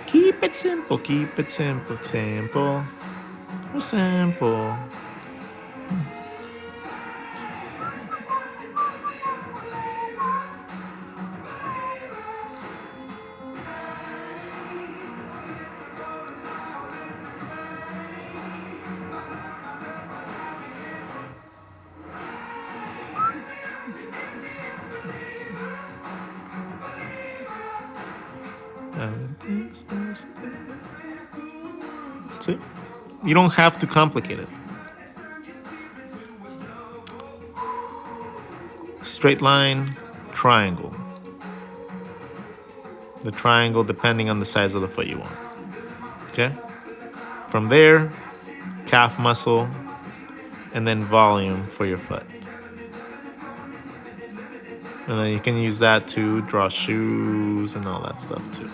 Keep it simple, simple, simple. See? You don't have to complicate it. Straight line, triangle. The triangle depending on the size of the foot you want. Okay? From there, calf muscle, and then volume for your foot. And then you can use that to draw shoes and all that stuff too.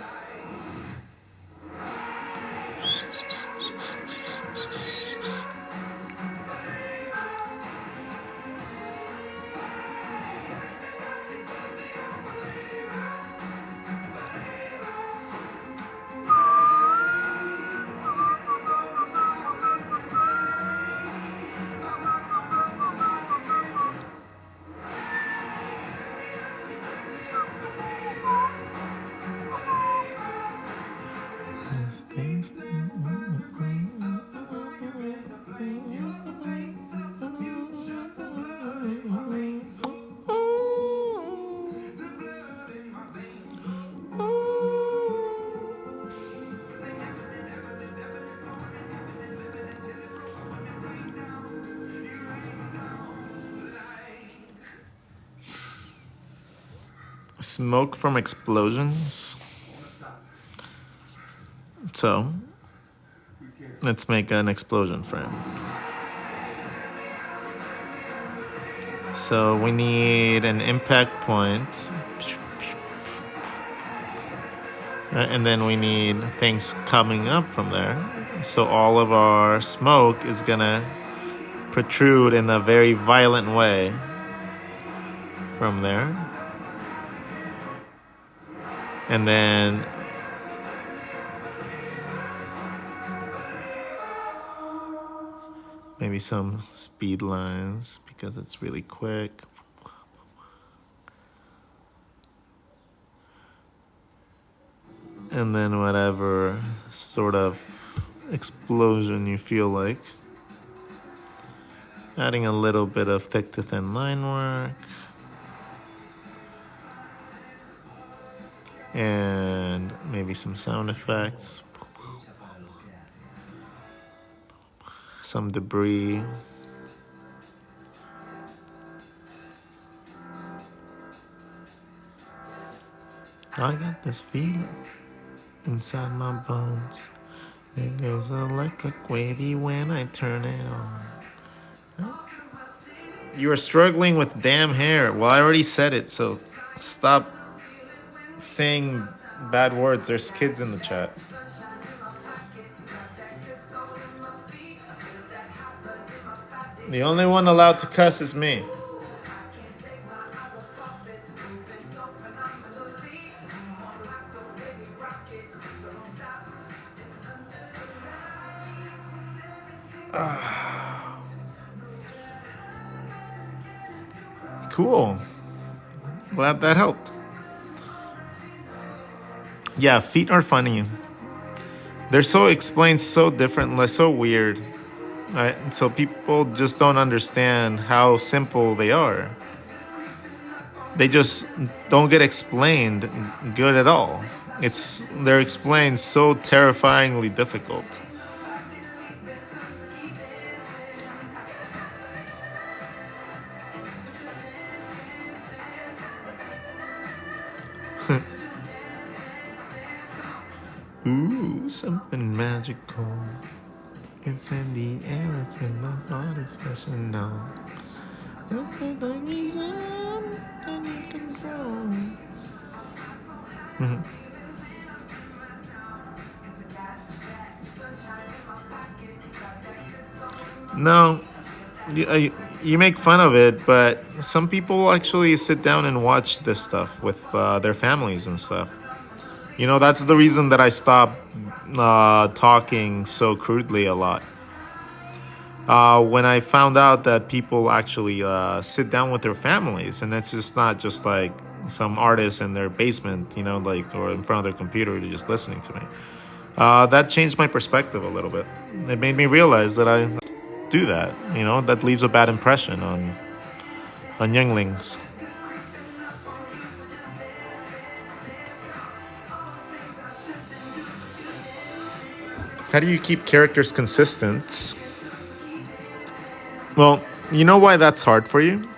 Smoke from explosions. So, let's make an explosion frame. So we need an impact point. And then we need things coming up from there. So all of our smoke is gonna protrude in a very violent way from there. And then maybe some speed lines because it's really quick. And then whatever sort of explosion you feel like. Adding a little bit of thick to thin line work. And maybe some sound effects. Some debris. I got this feeling inside my bones. It goes electric wavy when I turn it on. You are struggling with damn hair. Well, I already said it, so stop saying bad words. There's kids in the chat. The only one allowed to cuss is me. Cool. Glad that helped. Yeah, feet are funny. They're so explained so differently, so weird. Right? So people just don't understand how simple they are. They just don't get explained good at all. They're explained so terrifyingly difficult. Ooh, something magical. It's in the air, it's in the heart, it's flashing now. Nothing like reason, and you control. No, you make fun of it, but some people actually sit down and watch this stuff with their families and stuff. You know, that's the reason that I stopped talking so crudely a lot. When I found out that people actually sit down with their families, and it's just not just like some artist in their basement, you know, like, or in front of their computer just listening to me. That changed my perspective a little bit. It made me realize that I do that, you know, that leaves a bad impression on younglings. How do you keep characters consistent? Well, you know why that's hard for you?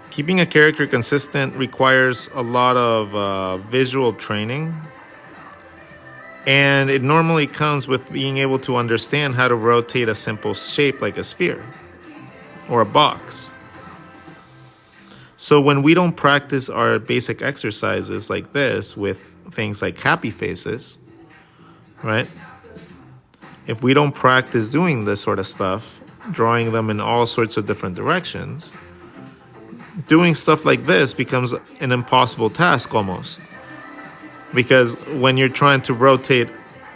Keeping a character consistent requires a lot of visual training. And it normally comes with being able to understand how to rotate a simple shape like a sphere or a box. So when we don't practice our basic exercises like this with things like happy faces, right? If we don't practice doing this sort of stuff, drawing them in all sorts of different directions, doing stuff like this becomes an impossible task almost. Because when you're trying to rotate,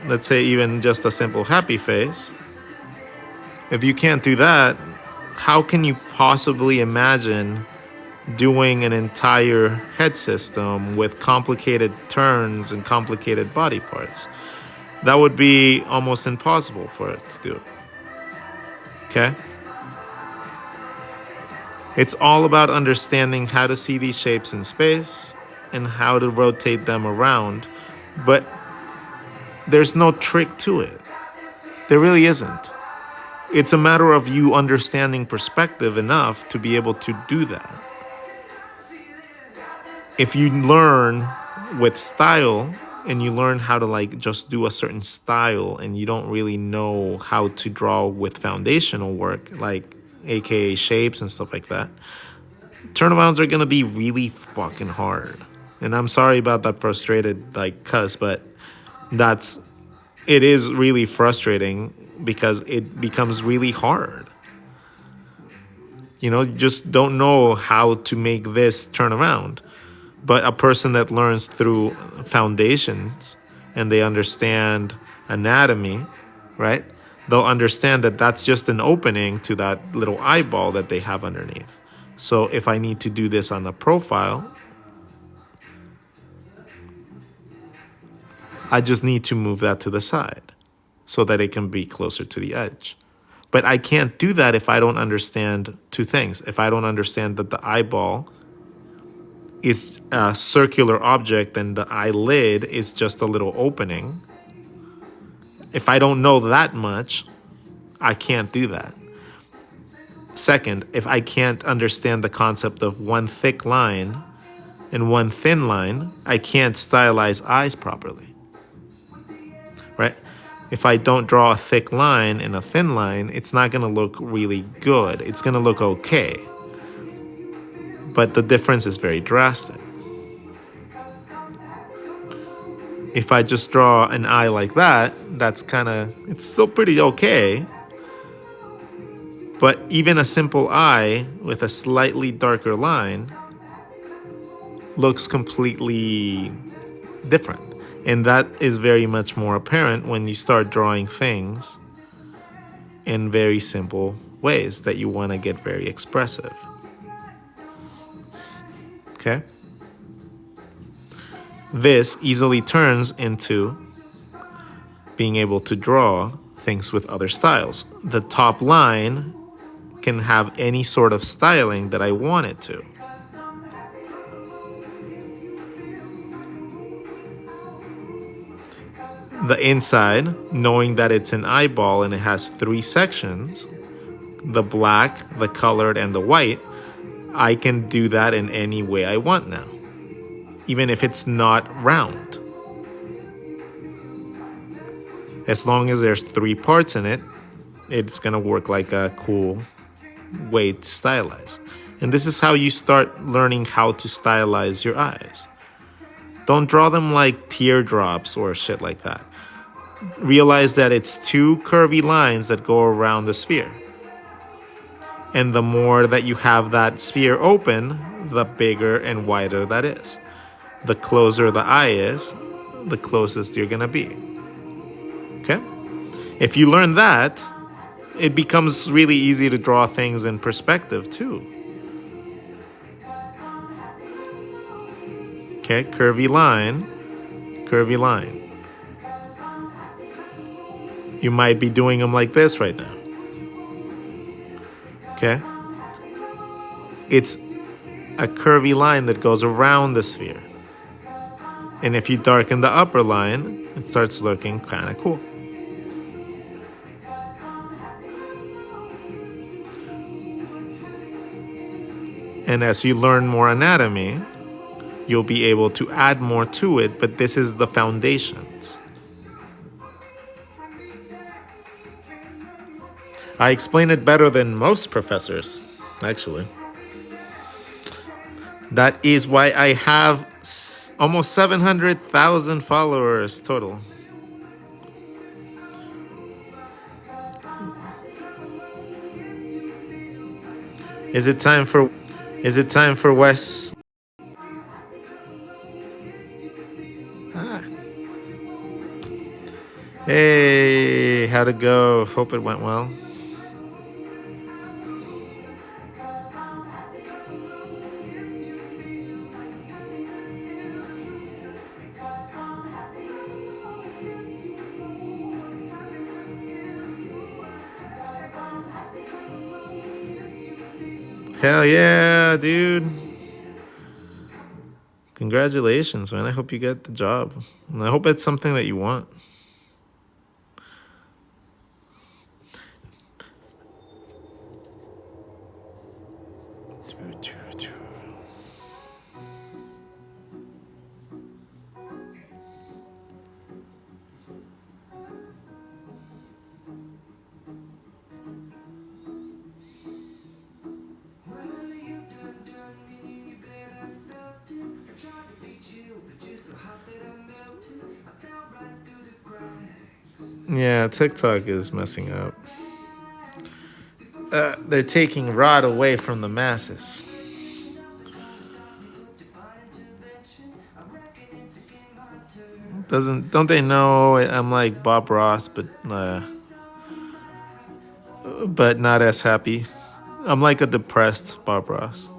let's say even just a simple happy face, if you can't do that, how can you possibly imagine doing an entire head system with complicated turns and complicated body parts? That would be almost impossible for it to do. Okay? It's all about understanding how to see these shapes in space and how to rotate them around. But there's no trick to it. There really isn't. It's a matter of you understanding perspective enough to be able to do that. If you learn with style and you learn how to like just do a certain style and you don't really know how to draw with foundational work, like aka shapes and stuff like that, turnarounds are gonna be really fucking hard. And I'm sorry about that frustrated like cuss, but it is really frustrating because it becomes really hard. You know, you just don't know how to make this turn around. But a person that learns through foundations and they understand anatomy, right? They'll understand that that's just an opening to that little eyeball that they have underneath. So if I need to do this on the profile, I just need to move that to the side so that it can be closer to the edge. But I can't do that if I don't understand two things. If I don't understand that the eyeball is a circular object and the eyelid is just a little opening. If I don't know that much, I can't do that. Second, if I can't understand the concept of one thick line and one thin line, I can't stylize eyes properly. Right? If I don't draw a thick line and a thin line, it's not going to look really good. It's going to look okay. But the difference is very drastic. If I just draw an eye like that, it's still pretty okay. But even a simple eye with a slightly darker line looks completely different. And that is very much more apparent when you start drawing things in very simple ways that you want to get very expressive. Okay? This easily turns into being able to draw things with other styles. The top line can have any sort of styling that I want it to. The inside, knowing that it's an eyeball and it has 3 sections, the black, the colored, and the white, I can do that in any way I want now, even if it's not round. As long as there's 3 parts in it, it's gonna work like a cool way to stylize. And this is how you start learning how to stylize your eyes. Don't draw them like teardrops or shit like that. Realize that it's 2 curvy lines that go around the sphere. And the more that you have that sphere open, the bigger and wider that is. The closer the eye is, the closest you're gonna be. Okay? If you learn that, it becomes really easy to draw things in perspective too. Okay, curvy line, curvy line. You might be doing them like this right now. Okay? It's a curvy line that goes around the sphere. And if you darken the upper line, it starts looking kind of cool. And as you learn more anatomy, you'll be able to add more to it, but this is the foundations. I explain it better than most professors, actually. That is why I have almost 700,000 followers total. Is it time for Wes? Hey, how'd it go? Hope it went well. Hell yeah, dude. Congratulations, man. I hope you get the job. And I hope it's something that you want. Yeah, TikTok is messing up. They're taking Rod away from the masses. Don't they know I'm like Bob Ross, but not as happy. I'm like a depressed Bob Ross.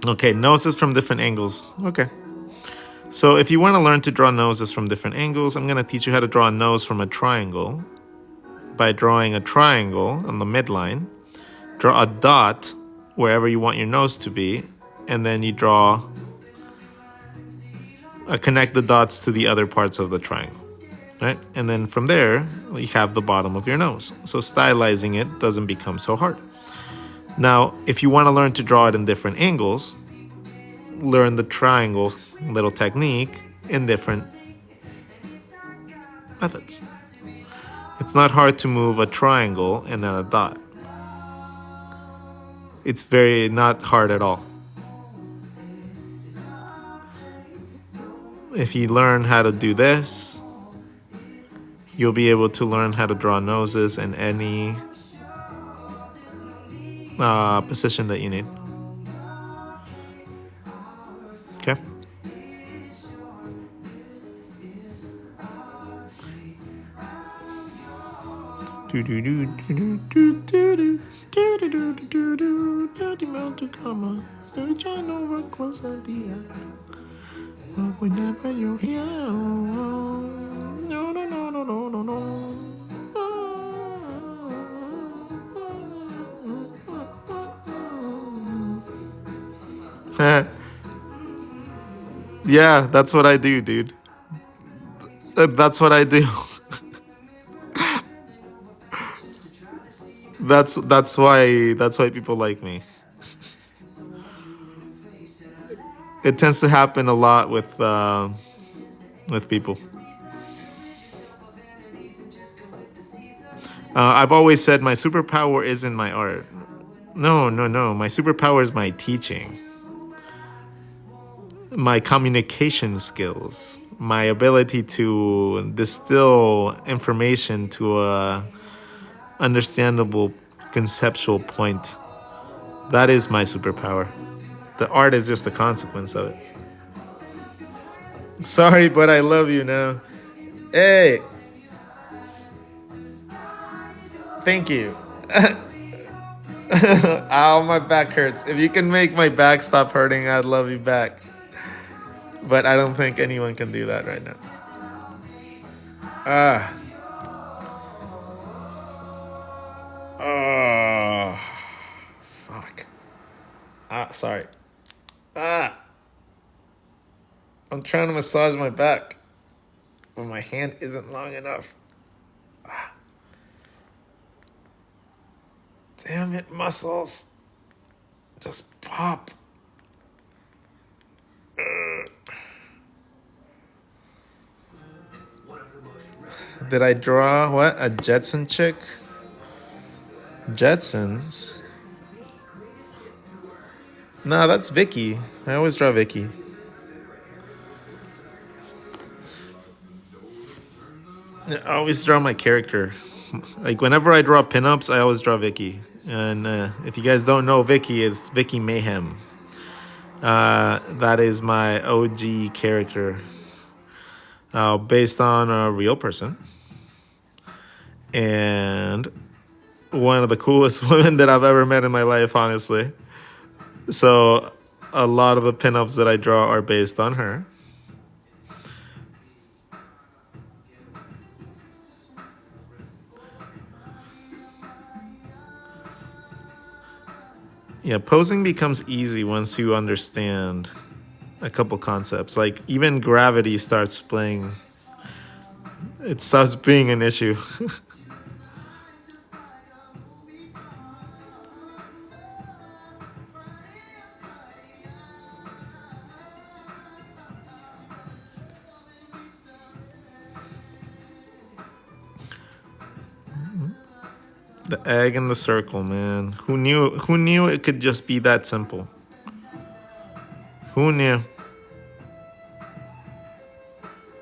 Okay, noses from different angles. Okay. So if you want to learn to draw noses from different angles, I'm going to teach you how to draw a nose from a triangle by drawing a triangle on the midline. Draw a dot wherever you want your nose to be, and then you connect the dots to the other parts of the triangle, right? And then from there, you have the bottom of your nose. So stylizing it doesn't become so hard. Now, if you want to learn to draw it in different angles, learn the triangle little technique in different methods. It's not hard to move a triangle and then a dot. It's not hard at all. If you learn how to do this, you'll be able to learn how to draw noses in any position that you need. Okay? Do do do do do do do do. Dirty mouth to come on. Shine over close at the eye. But whenever you're here, no, no, no, no, no, no, no. Yeah, that's what I do, dude. That's what I do. That's why people like me. It tends to happen a lot with people. I've always said my superpower isn't my art. No, no, no. My superpower is my teaching, my communication skills, my ability to distill information to a understandable conceptual point. That is my superpower. The art is just a consequence of it. Sorry, but I love you now. Hey, thank you. Ow, my back hurts. If you can make my back stop hurting, I'd love you back. But I don't think anyone can do that right now. Ah. Oh. Fuck. Sorry. Ah. I'm trying to massage my back, but my hand isn't long enough. Ah. Damn it, muscles. Just pop. Did I draw what? A Jetson chick? Jetsons? No, that's Vicky. I always draw Vicky. I always draw my character. Like whenever I draw pinups, I always draw Vicky. And if you guys don't know Vicky, it's Vicky Mayhem. That is my OG character, based on a real person. And one of the coolest women that I've ever met in my life, honestly. So a lot of the pinups that I draw are based on her. Yeah, posing becomes easy once you understand a couple concepts. Like even gravity starts playing. It starts being an issue. The egg in the circle, man. Who knew? Who knew it could just be that simple? Who knew?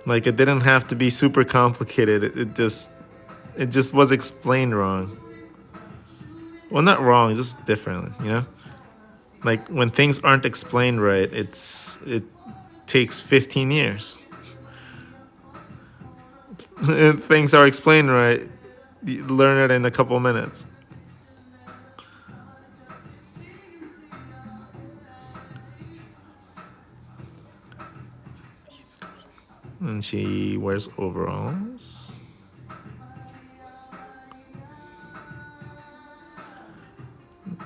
Like it didn't have to be super complicated. It just was explained wrong. Well, not wrong, just different, you know? Like when things aren't explained right, it takes 15 years. If things are explained right, you learn it in a couple minutes. And she wears overalls.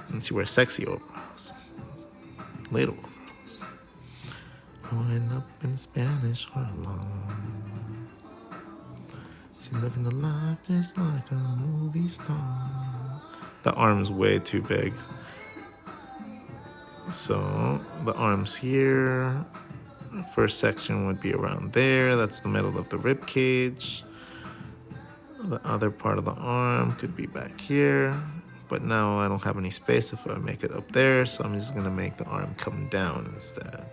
And she wears sexy overalls. Little overalls. Growing up in Spanish Harlem. She living the life just like a movie star. The arm's way too big. So the arm's here. First section would be around there. That's the middle of the rib cage. The other part of the arm could be back here. But now I don't have any space if I make it up there, so I'm just gonna make the arm come down instead.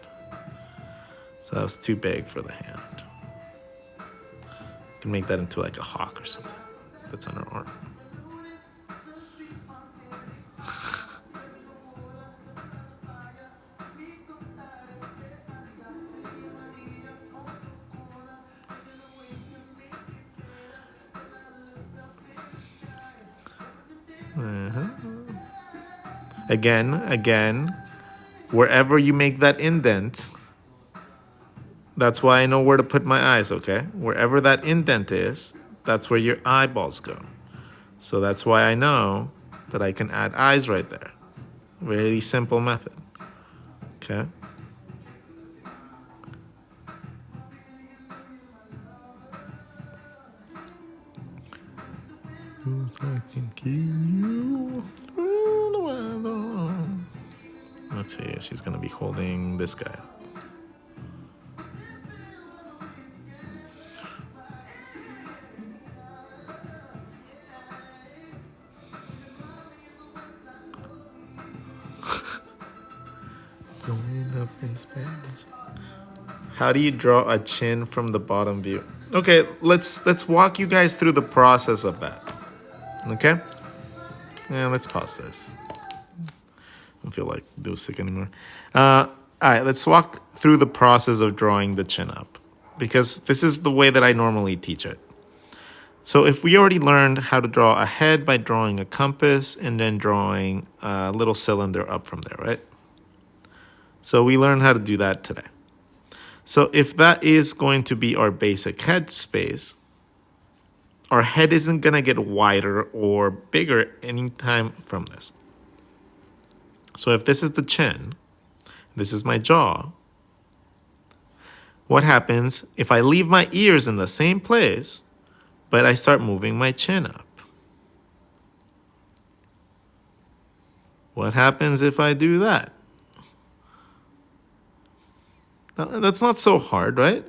So that was too big for the hand. I can make that into like a hawk or something that's on her arm. Again, wherever you make that indent, that's why I know where to put my eyes, okay? Wherever that indent is, that's where your eyeballs go. So that's why I know that I can add eyes right there. Really simple method, okay? I can kill you through the weather. Let's see, she's gonna be holding this guy. Going up in space. How do you draw a chin from the bottom view? Okay, let's walk you guys through the process of that. Okay? Yeah, let's pause this. I don't feel like do sick anymore. All right, let's walk through the process of drawing the chin up, because this is the way that I normally teach it. So if we already learned how to draw a head by drawing a compass and then drawing a little cylinder up from there, right? So we learned how to do that today. So if that is going to be our basic head space, our head isn't going to get wider or bigger anytime from this. So if this is the chin, this is my jaw, what happens if I leave my ears in the same place, but I start moving my chin up? What happens if I do that? That's not so hard, right?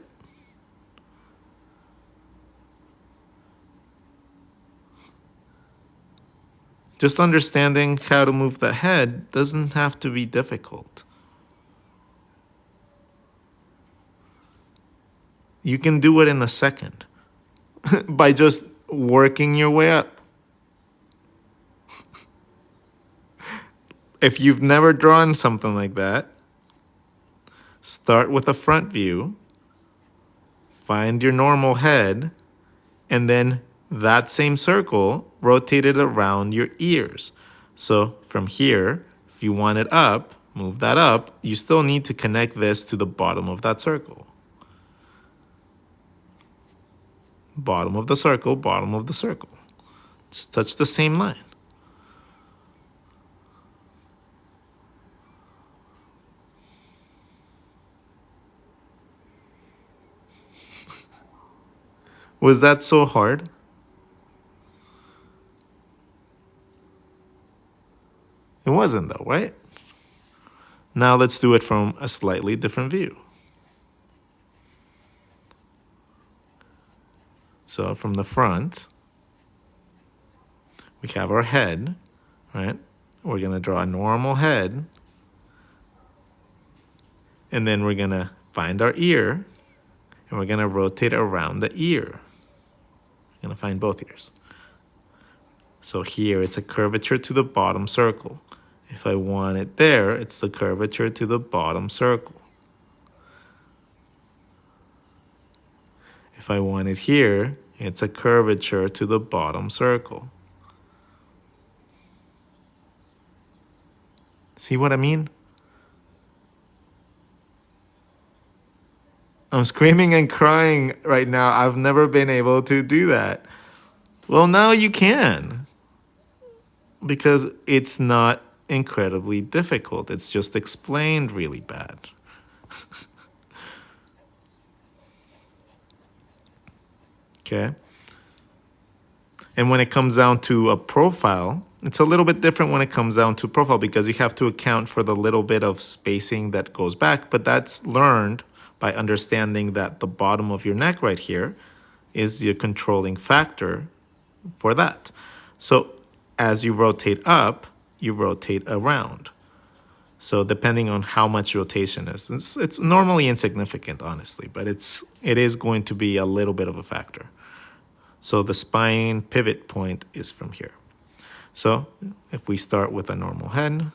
Just understanding how to move the head doesn't have to be difficult. You can do it in a second by just working your way up. If you've never drawn something like that, start with a front view, find your normal head, and then that same circle, rotate it around your ears. So from here, if you want it up, move that up, you still need to connect this to the bottom of that circle. Bottom of the circle, bottom of the circle. Just touch the same line. Was that so hard? It wasn't though, right? Now let's do it from a slightly different view. So from the front, we have our head, right? We're gonna draw a normal head. And then we're gonna find our ear, and we're gonna rotate around the ear. We're gonna find both ears. So here it's a curvature to the bottom circle. If I want it there, it's the curvature to the bottom circle. If I want it here, it's a curvature to the bottom circle. See what I mean? I'm screaming and crying right now. I've never been able to do that. Well, now you can. Because it's not incredibly difficult. It's just explained really bad. Okay? And when it comes down to a profile, it's a little bit different when it comes down to profile, because you have to account for the little bit of spacing that goes back, but that's learned by understanding that the bottom of your neck right here is your controlling factor for that. So as you rotate up, you rotate around. So depending on how much rotation is, it's normally insignificant, honestly, but it is going to be a little bit of a factor. So the spine pivot point is from here. So if we start with a normal head,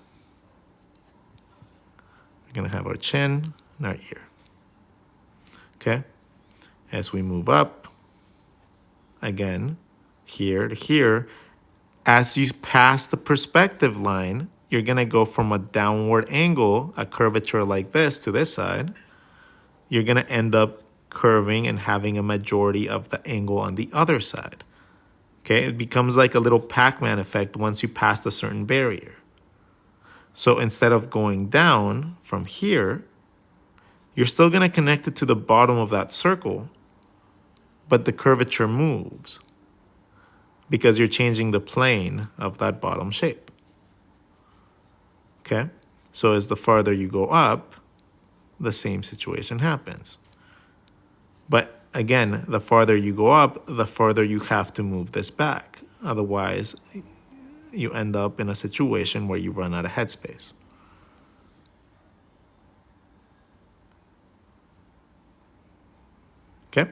we're gonna have our chin and our ear. Okay? As we move up, again, here to here, as you pass the perspective line, you're going to go from a downward angle, a curvature like this to this side. You're going to end up curving and having a majority of the angle on the other side. Okay, it becomes like a little Pac-Man effect once you pass a certain barrier. So instead of going down from here, you're still going to connect it to the bottom of that circle, but the curvature moves because you're changing the plane of that bottom shape. Okay, so as the farther you go up, the same situation happens. But again, the farther you go up, the farther you have to move this back. Otherwise, you end up in a situation where you run out of headspace. Okay?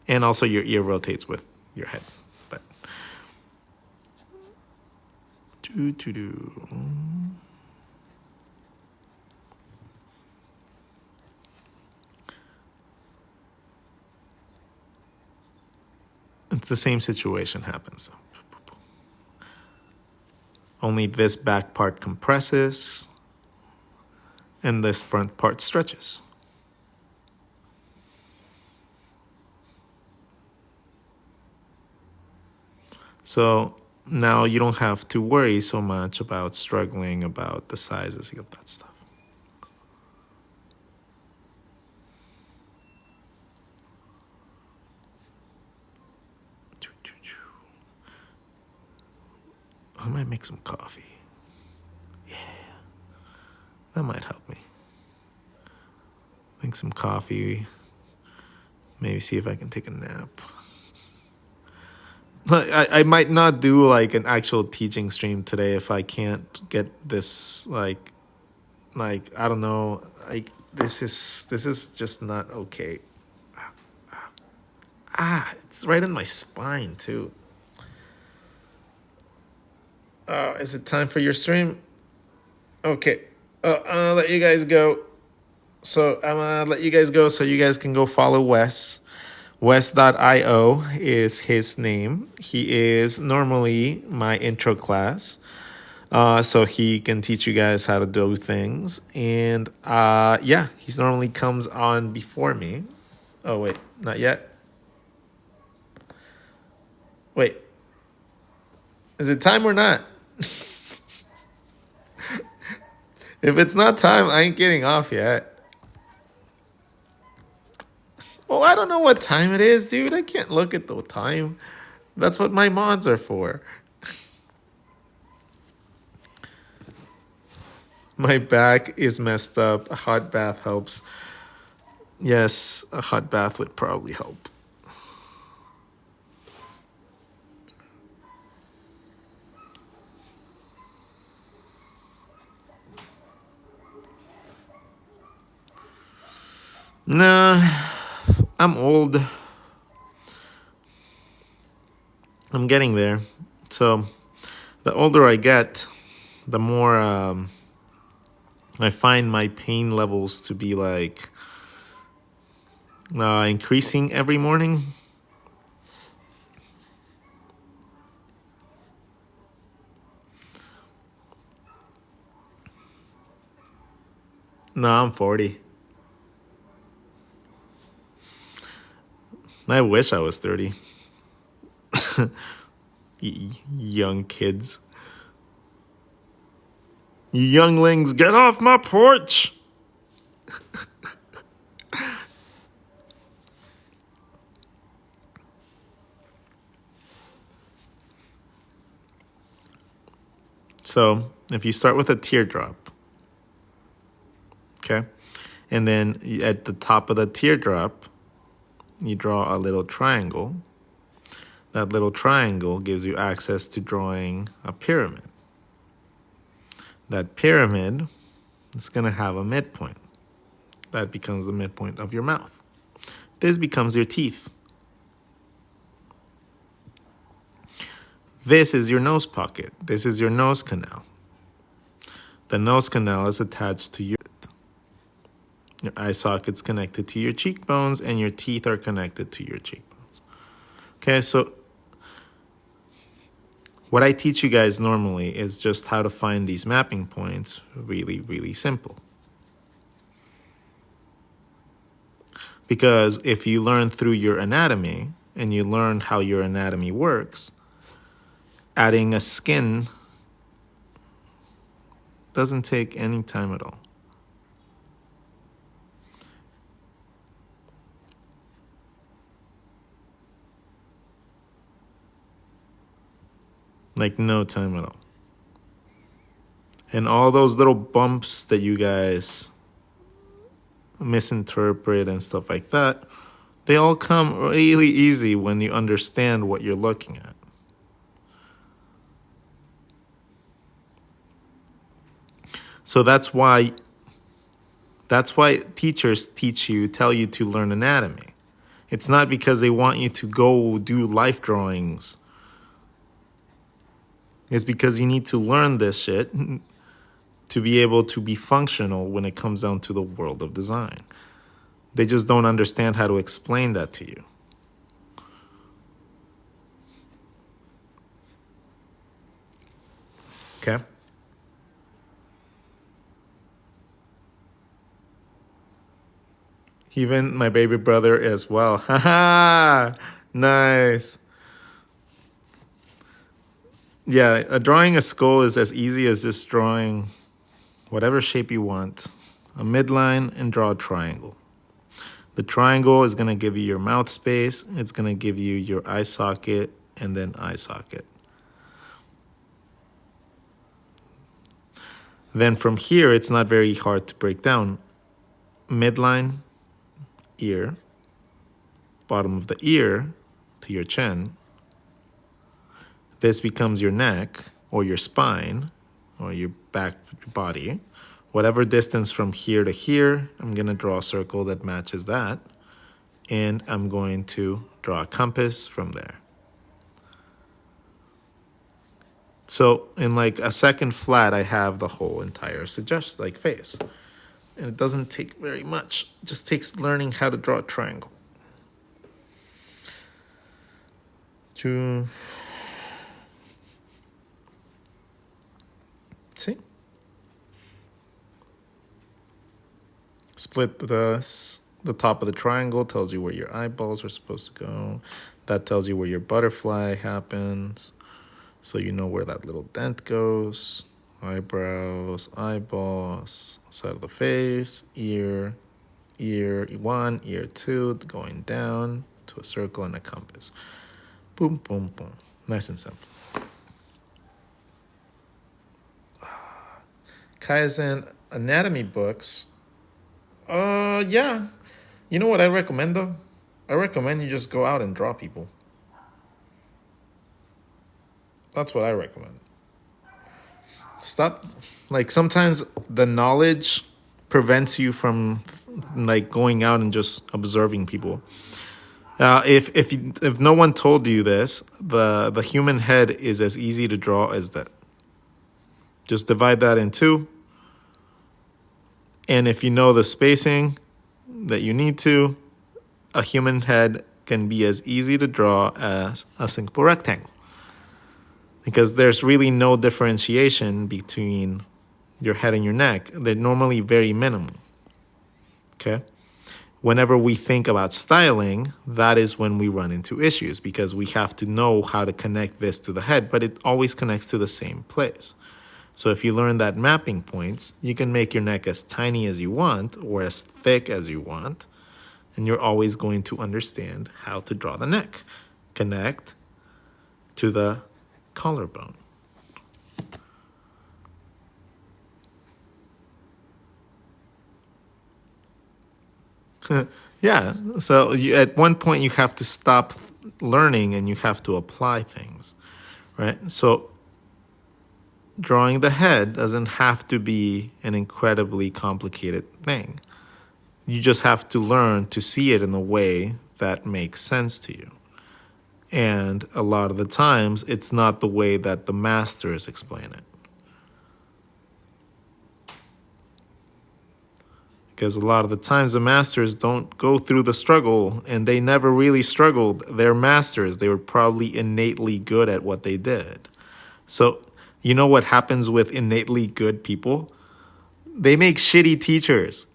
And also your ear rotates with your head. But it's the same situation happens. Only this back part compresses and this front part stretches. So now you don't have to worry so much about struggling about the sizes of that stuff. I might make some coffee. Yeah, that might help me. Make some coffee. Maybe see if I can take a nap. I might not do like an actual teaching stream today if I can't get this like I don't know, like this is just not okay. It's right in my spine too. Is it time for your stream? Okay. I'll let you guys go. So I'm gonna let you guys go so you guys can go follow Wes. Wes.io is his name. He is normally my intro class. So he can teach you guys how to do things. And yeah, he normally comes on before me. Oh, wait, not yet. Wait. Is it time or not? If it's not time, I ain't getting off yet. Oh, I don't know what time it is, dude. I can't look at the time. That's what my mods are for. My back is messed up. A hot bath helps. Yes, a hot bath would probably help. Nah, I'm old. I'm getting there. So the older I get, the more I find my pain levels to be like increasing every morning. No, I'm 40. I wish I was 30. Young kids. You younglings, get off my porch! So, if you start with a teardrop, okay, and then at the top of the teardrop, you draw a little triangle. That little triangle gives you access to drawing a pyramid. That pyramid is going to have a midpoint. That becomes the midpoint of your mouth. This becomes your teeth. This is your nose pocket. This is your nose canal. The nose canal is attached to your eye socket's connected to your cheekbones, and your teeth are connected to your cheekbones. Okay, so What I teach you guys normally is just how to find these mapping points really, really simple. Because if you learn through your anatomy and you learn how your anatomy works, adding a skin doesn't take any time at all. Like no time at all. And all those little bumps that you guys misinterpret and stuff like that, they all come really easy when you understand what you're looking at. So that's why teachers tell you to learn anatomy. It's not because they want you to go do life drawings. It's because you need to learn this shit to be able to be functional when it comes down to the world of design. They just don't understand how to explain that to you. Okay? Even my baby brother as well. Haha! Nice. Yeah, drawing a skull is as easy as just drawing whatever shape you want. A midline and draw a triangle. The triangle is going to give you your mouth space. It's going to give you your eye socket and then eye socket. Then from here, it's not very hard to break down. Midline, ear, bottom of the ear to your chin. This becomes your neck or your spine or your back body. Whatever distance from here to here, I'm going to draw a circle that matches that. And I'm going to draw a compass from there. So in like a second flat, I have the whole entire face. And it doesn't take very much. It just takes learning how to draw a triangle. See? Split the top of the triangle, tells you where your eyeballs are supposed to go. That tells you where your butterfly happens. So you know where that little dent goes. Eyebrows, eyeballs, side of the face, ear 1, ear 2, going down to a circle and a compass. Boom, boom, boom. Nice and simple. Kaizen anatomy books. Yeah. You know what I recommend though? I recommend you just go out and draw people. That's what I recommend. Stop. Like sometimes the knowledge prevents you from like going out and just observing people. If no one told you this, the human head is as easy to draw as that. Just divide that in two. And if you know the spacing that you need to, a human head can be as easy to draw as a simple rectangle. Because there's really no differentiation between your head and your neck. They're normally very minimal. Okay? Whenever we think about styling, that is when we run into issues because we have to know how to connect this to the head, but it always connects to the same place. So if you learn that mapping points, you can make your neck as tiny as you want or as thick as you want, and you're always going to understand how to draw the neck. Connect to the collarbone. Yeah, so at one point you have to stop learning and you have to apply things, right? So drawing the head doesn't have to be an incredibly complicated thing. You just have to learn to see it in a way that makes sense to you. And a lot of the times, it's not the way that the masters explain it. Because a lot of the times, the masters don't go through the struggle, and they never really struggled. They're masters. They were probably innately good at what they did. So, you know what happens with innately good people? They make shitty teachers.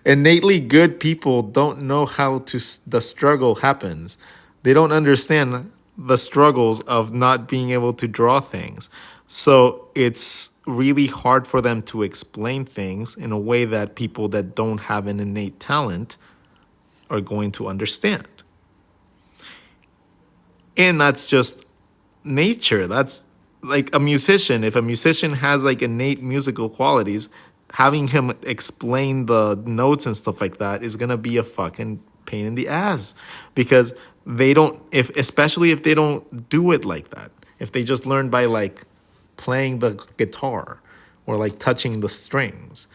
Innately good people don't know how the struggle happens. They don't understand the struggles of not being able to draw things. So it's really hard for them to explain things in a way that people that don't have an innate talent are going to understand. And that's just nature. That's like a musician. If a musician has like innate musical qualities, having him explain the notes and stuff like that is gonna be a fucking pain in the ass, because they don't, if especially if they don't do it like that. If they just learn by like playing the guitar or like touching the strings,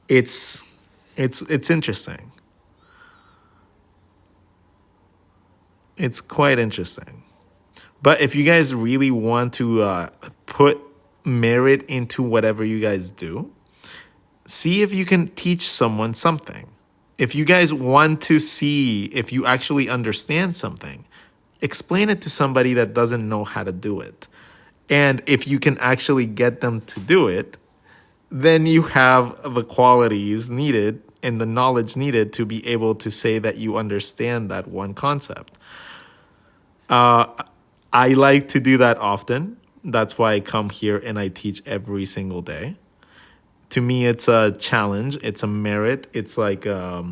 it's interesting. It's quite interesting. But if you guys really want to put merit into whatever you guys do, see if you can teach someone something. If you guys want to see if you actually understand something, explain it to somebody that doesn't know how to do it. And if you can actually get them to do it, then you have the qualities needed and the knowledge needed to be able to say that you understand that one concept. I like to do that often. That's why I come here and I teach every single day. To me, it's a challenge. It's a merit. It's like a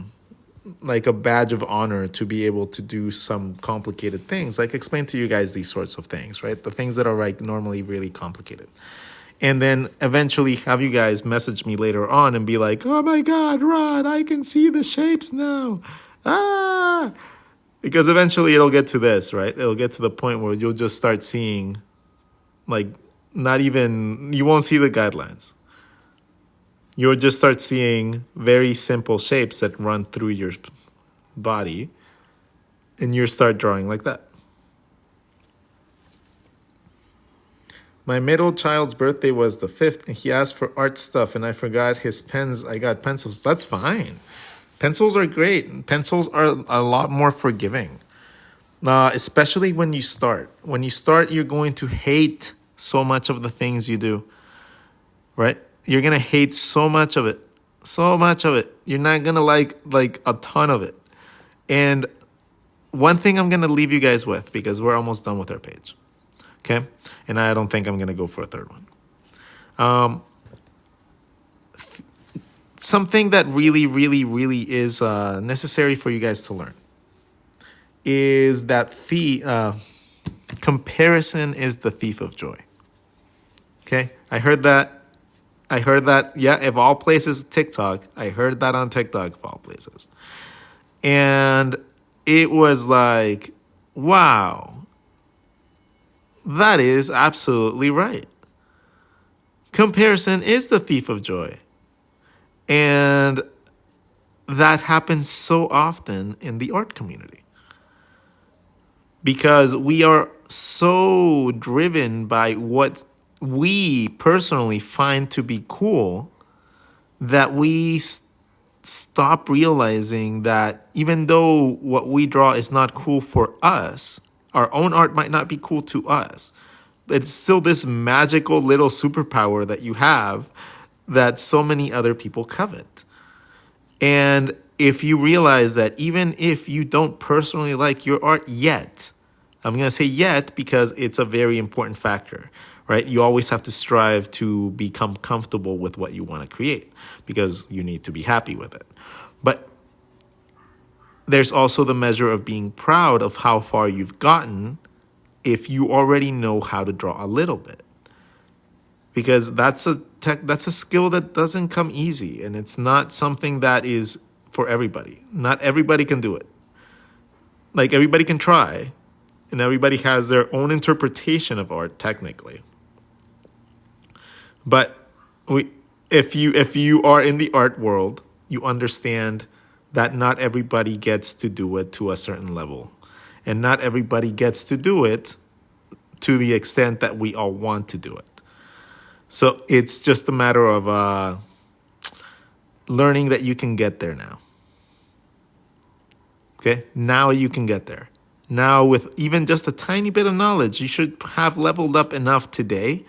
badge of honor to be able to do some complicated things. Like explain to you guys these sorts of things, right? The things that are like normally really complicated. And then eventually have you guys message me later on and be like, oh my God, Rod, I can see the shapes now. Ah, because eventually it'll get to this, right? It'll get to the point where you'll just start seeing, like, not even, you won't see the guidelines. You'll just start seeing very simple shapes that run through your body, and you start drawing like that. My middle child's birthday was the 5th, and he asked for art stuff, and I forgot his pens. I got pencils. That's fine. Pencils are great. Pencils are a lot more forgiving, especially when you start. When you start, you're going to hate so much of the things you do, right? You're going to hate so much of it. So much of it. You're not going to like a ton of it. And one thing I'm going to leave you guys with, because we're almost done with our page, okay? And I don't think I'm going to go for a third one. Something that really, really, really is necessary for you guys to learn is that comparison is the thief of joy. Okay? I heard that. Yeah, of all places, TikTok. I heard that on TikTok, of all places. And it was like, wow, that is absolutely right. Comparison is the thief of joy. And that happens so often in the art community, because we are so driven by what we personally find to be cool that we stop realizing that even though what we draw is not cool for us, our own art might not be cool to us, but it's still this magical little superpower that you have that so many other people covet. And if you realize that even if you don't personally like your art yet, I'm going to say yet because it's a very important factor, right? You always have to strive to become comfortable with what you want to create because you need to be happy with it. But there's also the measure of being proud of how far you've gotten if you already know how to draw a little bit. Because that's a skill that doesn't come easy, and it's not something that is for everybody. Not everybody can do it. Like, everybody can try, and everybody has their own interpretation of art technically. But if you are in the art world, you understand that not everybody gets to do it to a certain level, and not everybody gets to do it to the extent that we all want to do it. So it's just a matter of learning that you can get there now. Okay? Now you can get there. Now, with even just a tiny bit of knowledge, you should have leveled up enough today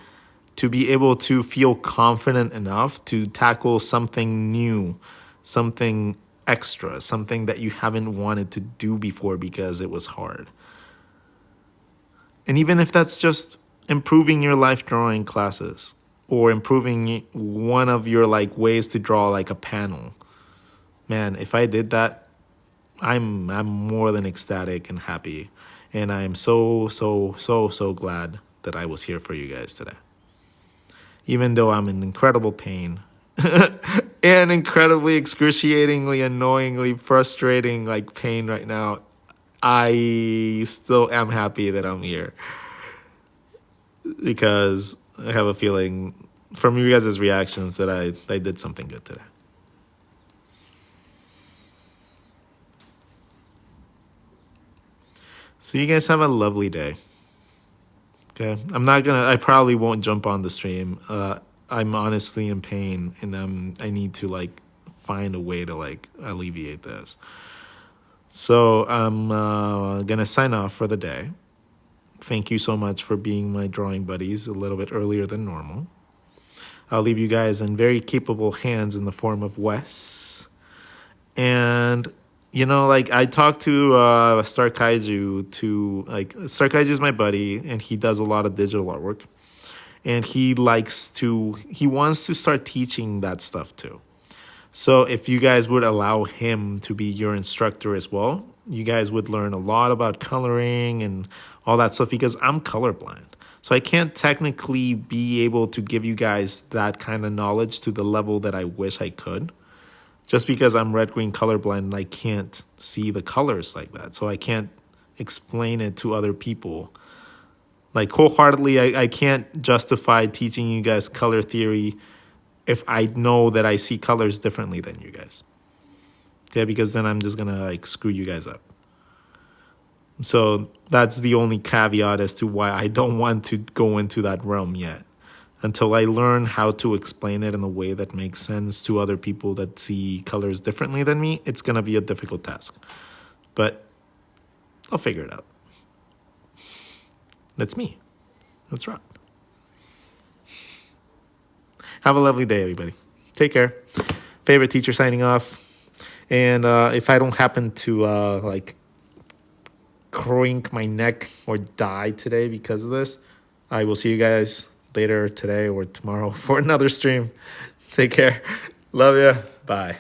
to be able to feel confident enough to tackle something new, something extra, something that you haven't wanted to do before because it was hard. And even if that's just improving your life drawing classes or improving one of your like ways to draw like a panel. Man, if I did that, I'm more than ecstatic and happy. And I'm so glad that I was here for you guys today. Even though I'm in incredible pain and incredibly excruciatingly, annoyingly frustrating like pain right now, I still am happy that I'm here because I have a feeling from you guys' reactions that I did something good today. So you guys have a lovely day. Okay, I probably won't jump on the stream. I'm honestly in pain and I need to like find a way to like alleviate this. So I'm gonna sign off for the day. Thank you so much for being my drawing buddies a little bit earlier than normal. I'll leave you guys in very capable hands in the form of Wes. And you know, like I talked to Star Kaiju Star Kaiju is my buddy and he does a lot of digital artwork. And he wants to start teaching that stuff too. So if you guys would allow him to be your instructor as well, you guys would learn a lot about coloring and all that stuff because I'm colorblind. So I can't technically be able to give you guys that kind of knowledge to the level that I wish I could. Just because I'm red-green colorblind and I can't see the colors like that. So I can't explain it to other people. Like wholeheartedly, I can't justify teaching you guys color theory if I know that I see colors differently than you guys. Okay, because then I'm just gonna like screw you guys up. So that's the only caveat as to why I don't want to go into that realm yet. Until I learn how to explain it in a way that makes sense to other people that see colors differently than me, it's gonna be a difficult task. But I'll figure it out. That's me. That's right. Have a lovely day, everybody. Take care. Favorite teacher signing off. And if I don't happen to like crink my neck or die today because of this, I will see you guys later today or tomorrow for another stream. Take care. Love ya. Bye.